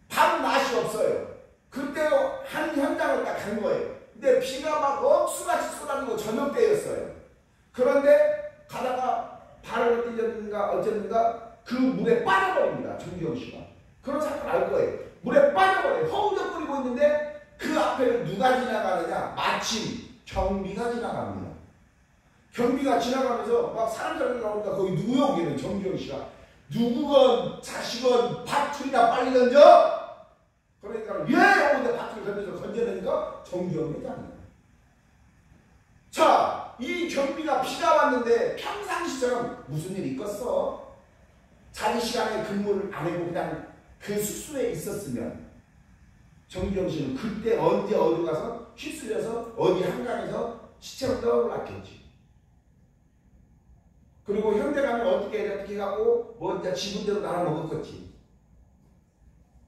밤 낮이 없어요. 그때 한 현장을 딱 간 거예요. 근데 비가 막 억수같이 쏟아지고 저녁 때였어요. 그런데 가다가 발을 뛰었는가 어쨌는가 그 물에 빠져버립니다. 정규영 씨가. 그런 사람을 알 거예요. 물에 빠져버려요. 허우적거리고 있는데 그 앞에는 누가 지나가느냐? 마침 경비가 지나갑니다. 경비가 지나가면서 막 사람들이 나오니까 거기 누구요? 거기는 정규영 씨가. 누구건 자식은 밧줄이나 빨리 던져? 그러니까 예! 하고 밧줄 던져서 건져내니까 정규영이잖아요. 자, 이 경비가 비가 왔는데 평상시처럼 무슨 일이 있겠어? 자기 시간에 근무를 안 하고 그냥 그 숙소에 있었으면 정규영 씨는 그때 언제 어디 가서 휩쓸려서 어디 한강에서 시체로 떠올랐겠지. 그리고 현대 가면 어떻게 가고 뭐 이제 지분대로 나눠 먹었겠지.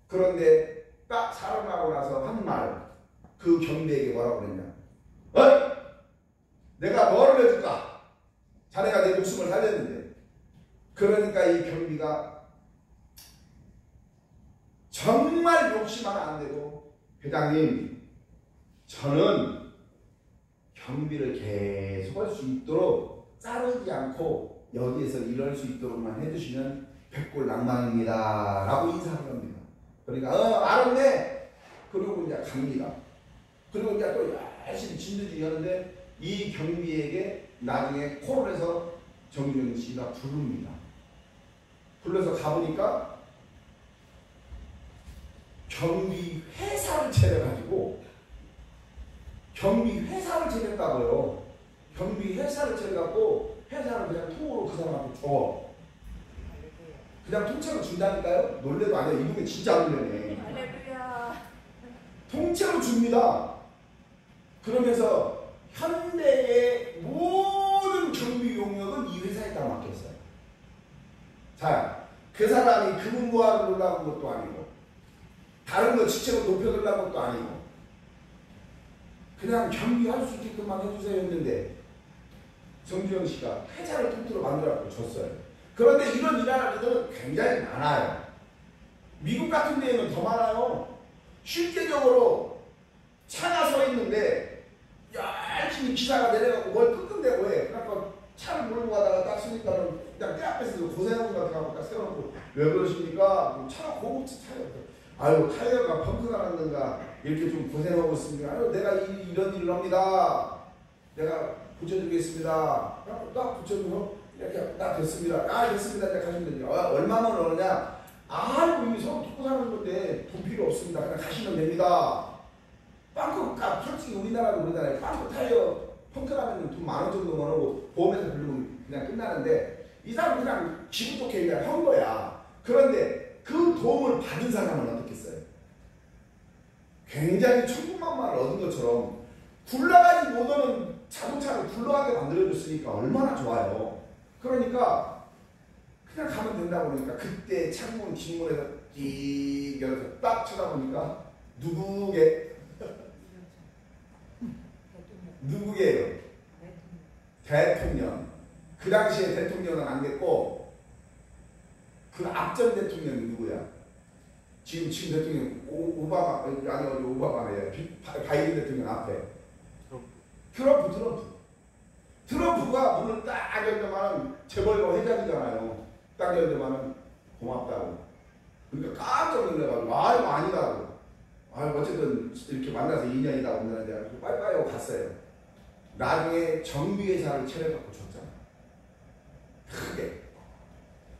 그런데 딱 살아나고 나서 한 말, 그 경비에게 뭐라고 그랬냐? 어이! 내가 뭐를 해줄까? 자네가 내 목숨을 살렸는데. 그러니까 이 경비가 정말 욕심하면 안 되고, 회장님, 저는 경비를 계속 할 수 있도록 자르지 않고 여기에서 일할 수 있도록만 해주시면 백골낭만입니다. 라고 인사를 합니다. 그러니까 알았네. 그리고 이제 갑니다. 그리고 이제 또 열심히 진두지휘 하는데 이 경비에게 나중에 콜을 해서 정규영 씨가 부릅니다. 불러서 가보니까 경비 회사를 차려가지고 경비 회사를 차렸다고요. 경비 회사를 차려갖고 회사를 그냥 통으로 그 사람한테 줘. 그냥 통째로 준다니까요? 놀래도 안 해요. 이분은 진짜 안 놀래네. 통째로 줍니다. 그러면서 현대의 모든 경비 용역은 이 회사에 다 맡겼어요. 자, 그 사람이 금은보화를 올라간 것도 아니고 다른 거 지체로 높여달라는 것도 아니고 그냥 경비할 수 있게끔만 해주세요 했는데 정주영 씨가 회사를 통째로 만들어갖고 줬어요. 그런데 이런 일하는 굉장히 많아요. 미국 같은 데에는 더 많아요. 실제적으로 차가 서 있는데 열심히 기사가 내려가고 뭘 끙끙대고 해. 그러니까 차를 몰고 가다가 딱 쓰니까는 그냥 때 앞에서 고생하는 것 같아서 딱 세워놓고 왜 그러십니까? 차가 고급차 차예요. 아유 타이어가 펑크가 났는가 이렇게 좀 고생하고 있습니다. 아유 내가 이런 일을 합니다. 내가 붙여주겠습니다. 딱 붙여주고 이렇게 딱 됐습니다. 아 됐습니다. 이제 가시면 되죠. 얼마만 오느냐? 아이고 이미 서로 돕고 사는 건데 돈 필요 없습니다. 그냥 가시면 됩니다. 빵크 값 솔직히 우리나라도 그러잖아요. 빵크 타이어 펑크 나면 돈 10,000원 정도만 하고 보험에서 부르면 그냥 끝나는데 이 사람은 그냥 기분 좋게 그냥 한 거야. 그런데 그 도움을 받은 사람은 어떻겠어요? 굉장히 천군만마를 얻은 것처럼 굴러가지 못하는 자동차를 굴러가게 만들어줬으니까 얼마나 좋아요. 그러니까 그냥 가면 된다고 그러니까 그때 창문 뒷문에서 띠 열어서 딱 쳐다보니까 누구게? 누구게요? 대통령. 그 당시에 대통령은 안 됐고 그 앞전 대통령이 누구야? 지금 대통령 오바마 아니 오바마예요. 바이든 대통령 앞에 트럼프가 문을 딱 열더만은 재벌가 회장이잖아요. 딱 열더만은 고맙다고. 그러니까 깜짝 놀래가지고 아이고 아니다고. 아이고 어쨌든 이렇게 만나서 2년이다 온다는데 빠이빠이 하고 갔어요. 나중에 정비회사를 차려갖고 줬잖아. 크게.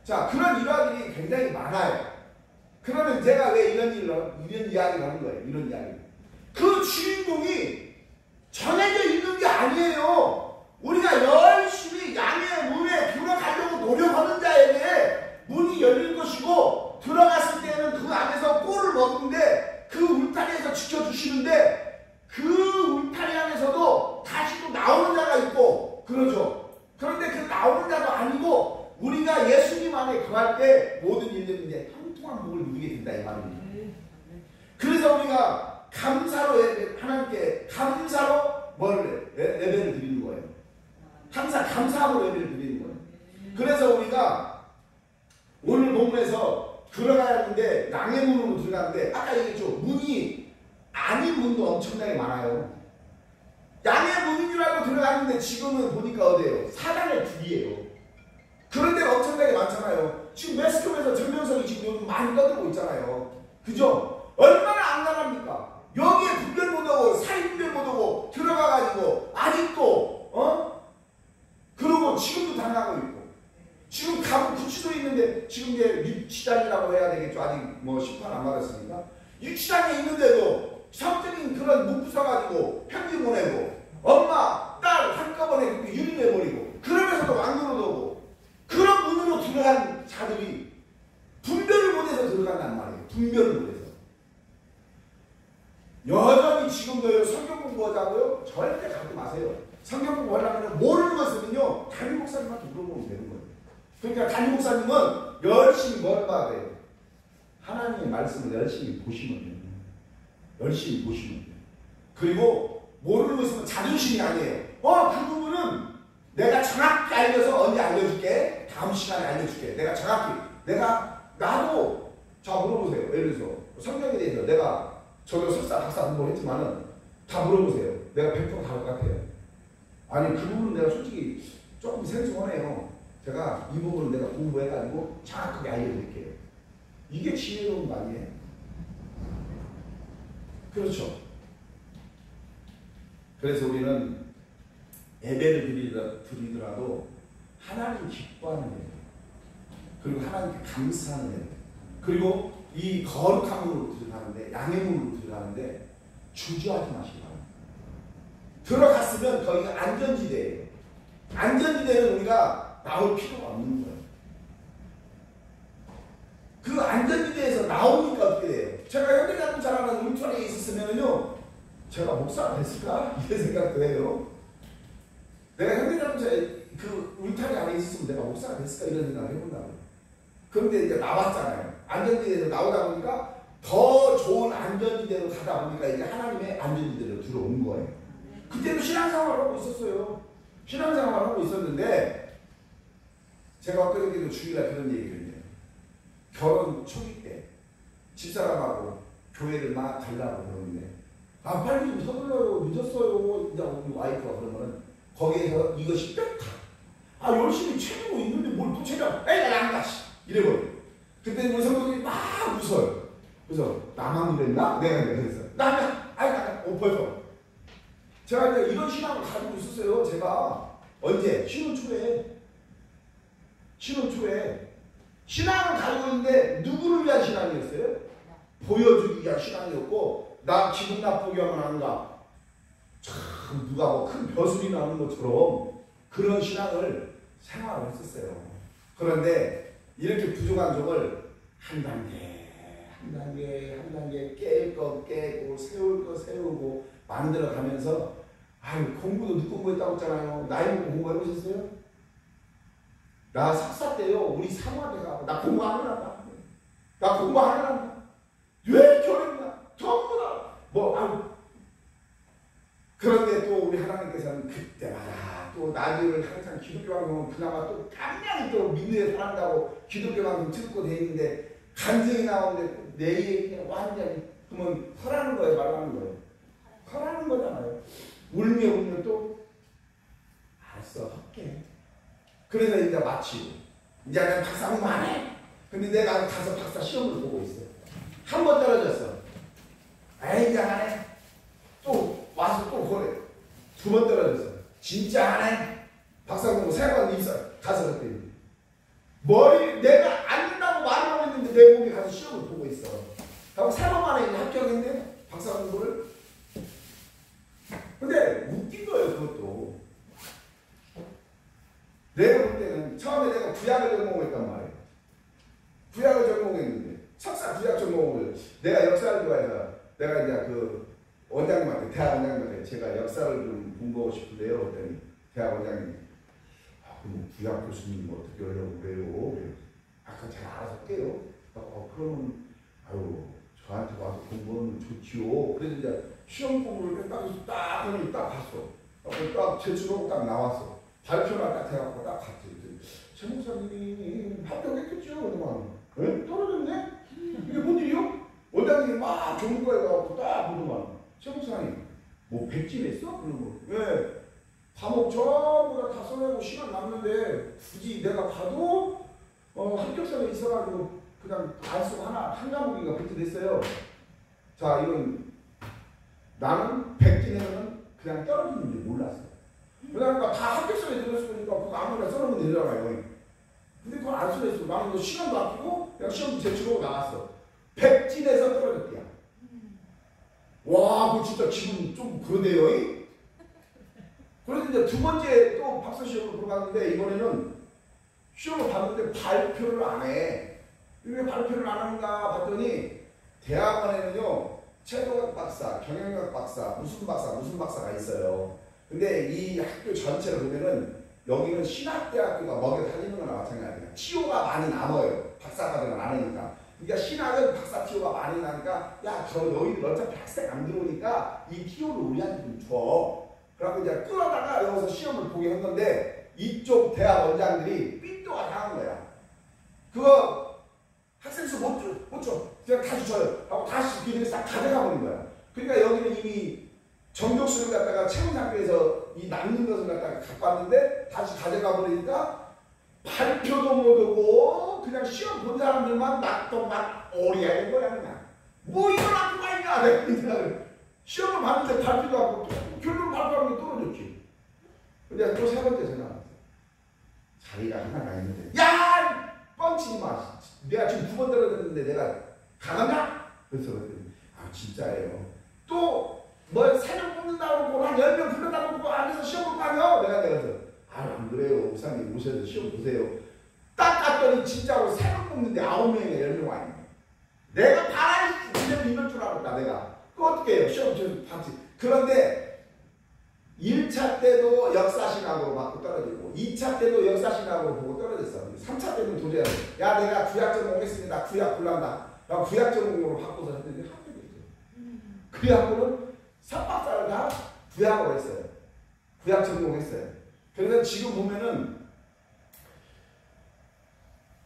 자 그런 일화들이 굉장히 많아요. 그러면 제가 왜 이런 이야기를 하는 거예요. 이런 이야기. 그 주인공이 정해져 있는 게 아니에요. 우리가 열심히 양의 문에 들어가려고 노력하는 자에게 문이 열릴 것이고 들어갔을 때는 그 안에서 꼴을 먹는데 그 울타리에서 지켜주시는데 그 울타리 안에서도 다시 또 나오는 자가 있고 그러죠. 그런데 그 나오는 자도 아니고 우리가 예수님 안에 거할 때 모든 일들이 이제 형통한 복을 누리게 된다 이 말입니다. 그래서 우리가 감사로 하나님께 감사로 뭘 예배를 드리는 거예요. 항상 감사함으로 예배를 드리는 거예요. 그래서 우리가 오늘 본문에서 들어가야 하는데 양의 문으로 들어가는데 아까 얘기했죠. 문이 아닌 문도 엄청나게 많아요. 양의 문인 줄 알고 들어갔는데 지금은 보니까 어디예요? 사단의 불이에요. 그런 데가 엄청나게 많잖아요. 지금 매스컴에서 정명석이 지금 요즘 많이 떠들고 있잖아요. 그죠? 얼마나 안 나갑니까? 여기에 분별 못하고 사회 분별 못하고 들어가가지고 아직도 그러고 지금도 당하고 있고 지금 가고 구치소에 있는데 지금 이제 유치장이라고 해야 되겠죠. 아직 뭐 심판 안 받았으니까 유치장에 있는데도 성적인 그런 묵부 서가지고 편지 보내고 엄마 딸 한꺼번에 유린해버리고 그러면서도 왕노릇 오고 그런 문으로 들어간 자들이 분별을 못해서 들어간단 말이에요. 분별을 못해서 여전히 지금도 성경 공부하자고요? 절대 가지 마세요. 성경 공부하려면 모르는 것은요 담임 목사님한테 물어보면 되는 거예요. 그러니까 담임 목사님은 열심히 뭘 봐야 돼요? 하나님의 말씀을 열심히 보시면 돼요. 열심히 보시면 돼요. 그리고 모르는 것은 자존심이 아니에요. 그 부분은 내가 정확히 알려서 언제 알려줄게. 다음 시간에 알려줄게. 내가 정확히 나도 자 물어보세요. 예를 들어서 성경에 대해서 내가 저도 석사 박사 공부를 했지만은 다 물어보세요. 내가 100% 다를 것 같아요. 아니 그 부분은 내가 솔직히 조금 생소하네요. 제가 이 부분은 내가 공부해가지고 정확하게 알려드릴게요. 이게 지혜로운 거 아니에요? 그렇죠. 그래서 우리는 예배를 드리더라도 하나님 기뻐하는 예배, 그리고 하나님께 감사하는 예배, 그리고 이 거룩한 문으로 들어가는데 양의 문으로 들어가는데 주저하지 마시기 바랍니다. 들어갔으면 거기가 안전지대예요. 안전지대는 우리가 나올 필요가 없는 거예요. 그 안전지대에서 나오니까 어떻게 돼요? 제가 현대자동차라는 울타리에 있었으면요 제가 목사가 됐을까? 이런 생각도 해요. 내가 현대자동차에 그 울타리 안에 있었으면 내가 목사가 됐을까? 이런 생각을 해본다고요. 그런데 이제 나왔잖아요. 안전지대에서 나오다 보니까 더 좋은 안전지대로 가다 보니까 이제 하나님의 안전지대로 들어온 거예요. 그때도 신앙생활을 하고 있었어요. 신앙생활을 하고 있었는데 제가 엊그저께도 주일날 그런 얘기를 했네요. 결혼 초기 때 집사람하고 교회를 막 가려고 그러는데 아 빨리 좀 서둘러요. 늦었어요. 이제 우리 와이프가 그러면은 거기에서 이것이 뼈타. 아 열심히 챙기고 있는데 뭘 또 챙겨. 에이 나 안 가. 이래버려. 그때 우리 성도들이 막 웃어요. 그래서 나만 그랬나? 내가 그랬어. 나가. 벌써. 제가 이제 이런 신앙을 가지고 있었어요. 제가 언제? 신혼 초에 신앙을 가지고 있는데 누구를 위한 신앙이었어요? 보여주기 위한 신앙이었고 나 기분 나쁘게 하면 안 가. 참 누가 뭐 큰 벼슬이 나는 것처럼 그런 신앙을 생활을 했었어요. 그런데 이렇게 부족한 점을 한 단계 깰 거 깨고 세울 거 세우고 만들어 가면서 아유 공부도 늦게 공부했다고 했잖아요. 나이 먹고 공부해보셨어요? 나 석사 때요 우리 사모한테 가고 나 공부 안 해놨다. 나 공부 안 해놨다. 왜 이렇게 어렵나? 전부 다 뭐 아유. 그런데 또 우리 하나님께서는 그때마다 또 나들을 항상 기독교 방송은 그나마 또 깜냥이 또 믿는 사람다고 기독교 방송 듣고 다니는데 간증이 나오는데 내 얘기는 완전히 그러면 허라는 거예요 말하는 거예요. 허라는 거잖아요. 울면 또 알았어 할게. 그래서 이제 마치고 이제 내가 박사 공부 안 해. 근데 내가 가서 박사 시험을 보고 있어. 한 번 떨어졌어. 에이 이제 안 해. 또 와서 또 보내. 두 번 떨어졌어. 진짜 안 해. 박사 공부 세 번 있어. 가서 그랬더니 머리 내가 안 된다고 말하고 있는데 내 몸이 가서 시험을 보고 있어. 그럼 세 번 만에 합격했는데 박사 공부를. 근데 웃긴 거예요 그것도. 내가 볼 때는 처음에 내가 구약을 전공했단 말이에요. 구약을 전공했는데 석사 구약 전공을 내가 역사를 좋아해서 내가 이제 그 원장님한테 대학 원장님한테 제가 역사를 좀 공부하고 싶은데요. 그랬더니 대학 원장님이 그럼 구약 교수님 어떻게 하려고 그래요? 아까 제가 알아서 할게요. 그러면 아유 저한테 와서 공부하면 좋지요. 그래서 이제 시험 공부를 딱 하니 딱 갔어. 딱 제출하고 딱 나왔어. 발표만 딱 해갖고 딱 갔지. 최 목사님이 합격했겠죠? 그러더만 떨어졌네? 이게 뭔 일이요? 원장님이 막 종교에 가갖고 딱 보더만 최 목사님 뭐 백지냈어? 그런 거. 왜? 과목 전부 다 써내고 시간 남는데 굳이 내가 봐도 합격선에 있어가지고 그냥 안 쓰고 한 과목인가 백지냈어요. 자 이건 나는 백지내면 그냥 떨어지는 줄 몰랐어. 그러니까 다 합격선에 들었으니까 그거 아무나 써놓으면 되잖아요. 근데 그걸 안 써냈어. 나는 그 시간도 아끼고 그냥 시험 제출하고 나갔어. 백지내서 떨어졌대요. 와, 그거 진짜 기분 좀 그러네요. 그래서 이제 두 번째 또 박사 시험을 보러 갔는데 이번에는 시험을 봤는데 발표를 안 해. 왜 발표를 안 하는가 봤더니 대학원에는요 체도학 박사, 경영학 박사, 무슨 박사가 있어요. 근데 이 학교 전체를 보면은 여기는 신학대학교가 먹여 살리는 거나 마찬가지야. 티오가 많이 남아요. 박사과정을 안 하니까. 그러니까 신학은 박사 티오가 많이 나니까 야, 너희들 어차피 학생 안 들어오니까 이 티오를 우리한테 좀 줘. 그래갖고 이제 끌어다가 여기서 시험을 보게 한 건데 이쪽 대학 원장들이 삔또가 당한 거야. 그거 학생수 못 줘. 그냥 다시 줘요. 하고 다시 그들이 싹 가져가 버린 거야. 그러니까 여기는 이미 정독수를 갖다가 채용학교에서 이 남는 것을 갖다가 갖고 왔는데 다시 가져가 버리니까 발표도 못하고 그냥 시험 본 사람들만 막 오리하는 거야 그냥. 뭐 이런 학교가 있냐 내가 이 생각을. 시험을 봤는데 발표도 하고 결론 발표하는 게 떨어졌지. 근데 또 세 번째 전화 왔어. 자리가 하나가 있는데 야! 뻥치지 마. 내가 지금 두 번 떨어졌는데 내가 가겠냐? 그래서 그랬더니 아 진짜예요. 또 뭐 3명 뽑는다고 그러고 한 10명 불렀다고 그러고 안에서 시험 볼 거 아니야? 내가 그래서 안 그래요. 목사님 오셔서 시험 보세요. 딱 갔더니 진짜로 3명 뽑는데 9명이나 10명 아니야. 내가 바라지 그냥 이럴 줄 알았다 내가. 그거 어떻게 해요? 시험 좀 봤지. 그런데 1차 때도 역사신학으로 받고 떨어지고 2차 때도 역사신학으로 보고 떨어졌어. 3차 때는 도저히 야 내가 구약 전공했습니다. 구약 골란다. 나 구약 전공으로 바꿔서 했는데 합격했어요. 그 학교는 3박사를 다 구약으로 했어요. 구약 전공했어요. 그래서 지금 보면은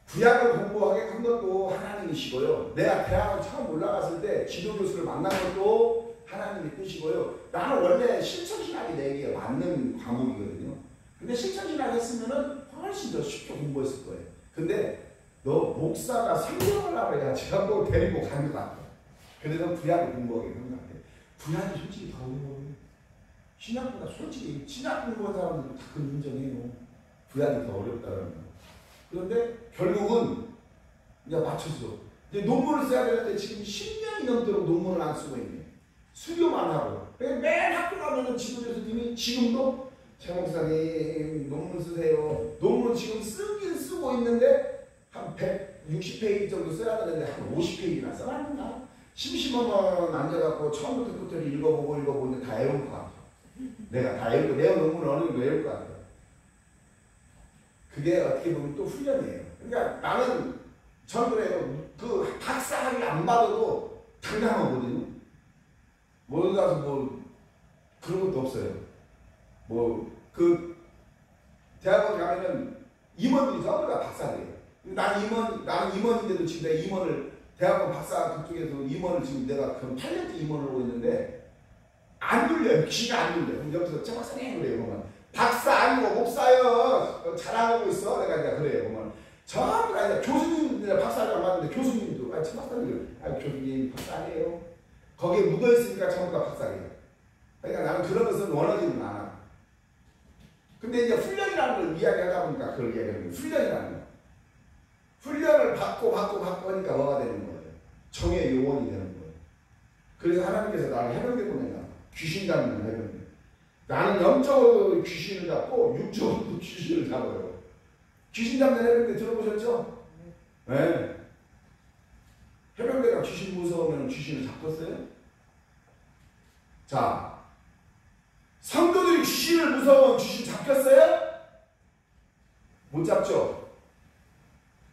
구약을 공부하게 한 것도 하나님이시고요. 내가 대학을 처음 올라갔을 때 지도교수를 만난 것도 하나님의 뜻이고요. 나는 원래 실천신학이 내게 맞는 과목이거든요. 근데 실천신학 했으면은 훨씬 더 쉽게 공부했을 거예요. 근데 너 목사가 성경을 알아야 제가 뭐 데리고 간 것 같아. 그래서 구약을 공부하게 한 것 같아. 구약이 솔직히 더 어려워요. 신약보다 솔직히 신약 공부한 사람들도 다 그걸 인정해요. 구약이 더 어렵다는 거. 그런데 결국은 이제 맞췄어. 이제 논문을 써야 되는데 지금 10년이 넘도록 논문을 안 쓰고 있네. 수료만 하고. 맨 학교 가면은 지도교수님이 지금도 최 목사님 논문 쓰세요. 논문 지금 쓰긴 쓰고 있는데 한 160페이지 정도 써야 되는데 한 50페이지나 써놨는가? 심심하면 앉아갖고 처음부터 끝까지 읽어보고 있는데 다 외울 것 같아. 내가 다 외우고 내 논문을 어느 정도 외울 것 같아. 그게 어떻게 보면 또 훈련이에요. 그러니까 나는 전 그래요. 그 박사학위 안 받아도 당당하거든요. 뭐 가서 뭐 그런 것도 없어요. 뭐 그 대학원 가면은 임원들이 전부 다 박사들이에요. 나는 임원인데도 지금 내가 임원을 대학원 박사 그쪽에서 임원을 지금 내가 그럼 8년째 임원을 하고 있는데 안 눌려요. 귀가 안 눌려요. 그럼 옆에서 저 박사님 그래요. 보면 박사 아니고 목사요. 잘하고 있어. 내가 이제 그래요. 보면 전부 다 교수님 박사를 맞는데 교수님도 저 박사님 교수님 박사 아니에요. 거기에 묻어 있으니까 전부 다 박사예요. 그러니까 나는 그런 것은 원하지는 않아. 근데 이제 훈련이라는 걸 이야기하다 보니까 그걸 이야기하는 거예요. 훈련이라는 거. 훈련을 받고 하니까 뭐가 되는 거예요? 정의 요원이 되는 거예요. 그래서 하나님께서 나를 해병대 보내나 귀신 잡는 해병대. 나는 영적으로 귀신을 잡고 육적으로 귀신을 잡아요. 귀신 잡는 해병대 들어보셨죠? 네. 해병대가 귀신 무서우면 귀신을 잡겠어요? 자, 성도들이 귀신을 무서우면 귀신 잡혔어요? 못 잡죠?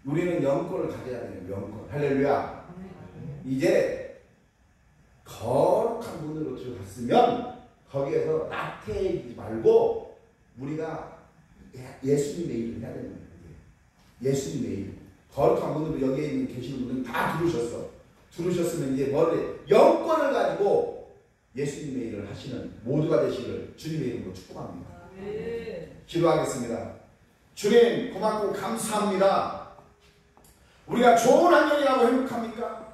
우리는 영권을 가져야 돼요. 영권. 할렐루야. 이제 거룩한 문으로 들어갔으면 거기에서 나태해지지 말고 우리가 예수님의 일을 해야 되는 거예요. 예수님의 일. 거룩한 문으로 여기에 있는 계시는 분들은 다 들으셨으면 이제 머리에 영권을 가지고 예수님의 일을 하시는 모두가 되시기를 주님의 이름으로 축복합니다. 기도하겠습니다. 주님 고맙고 감사합니다. 우리가 좋은 환경이라고 행복합니까?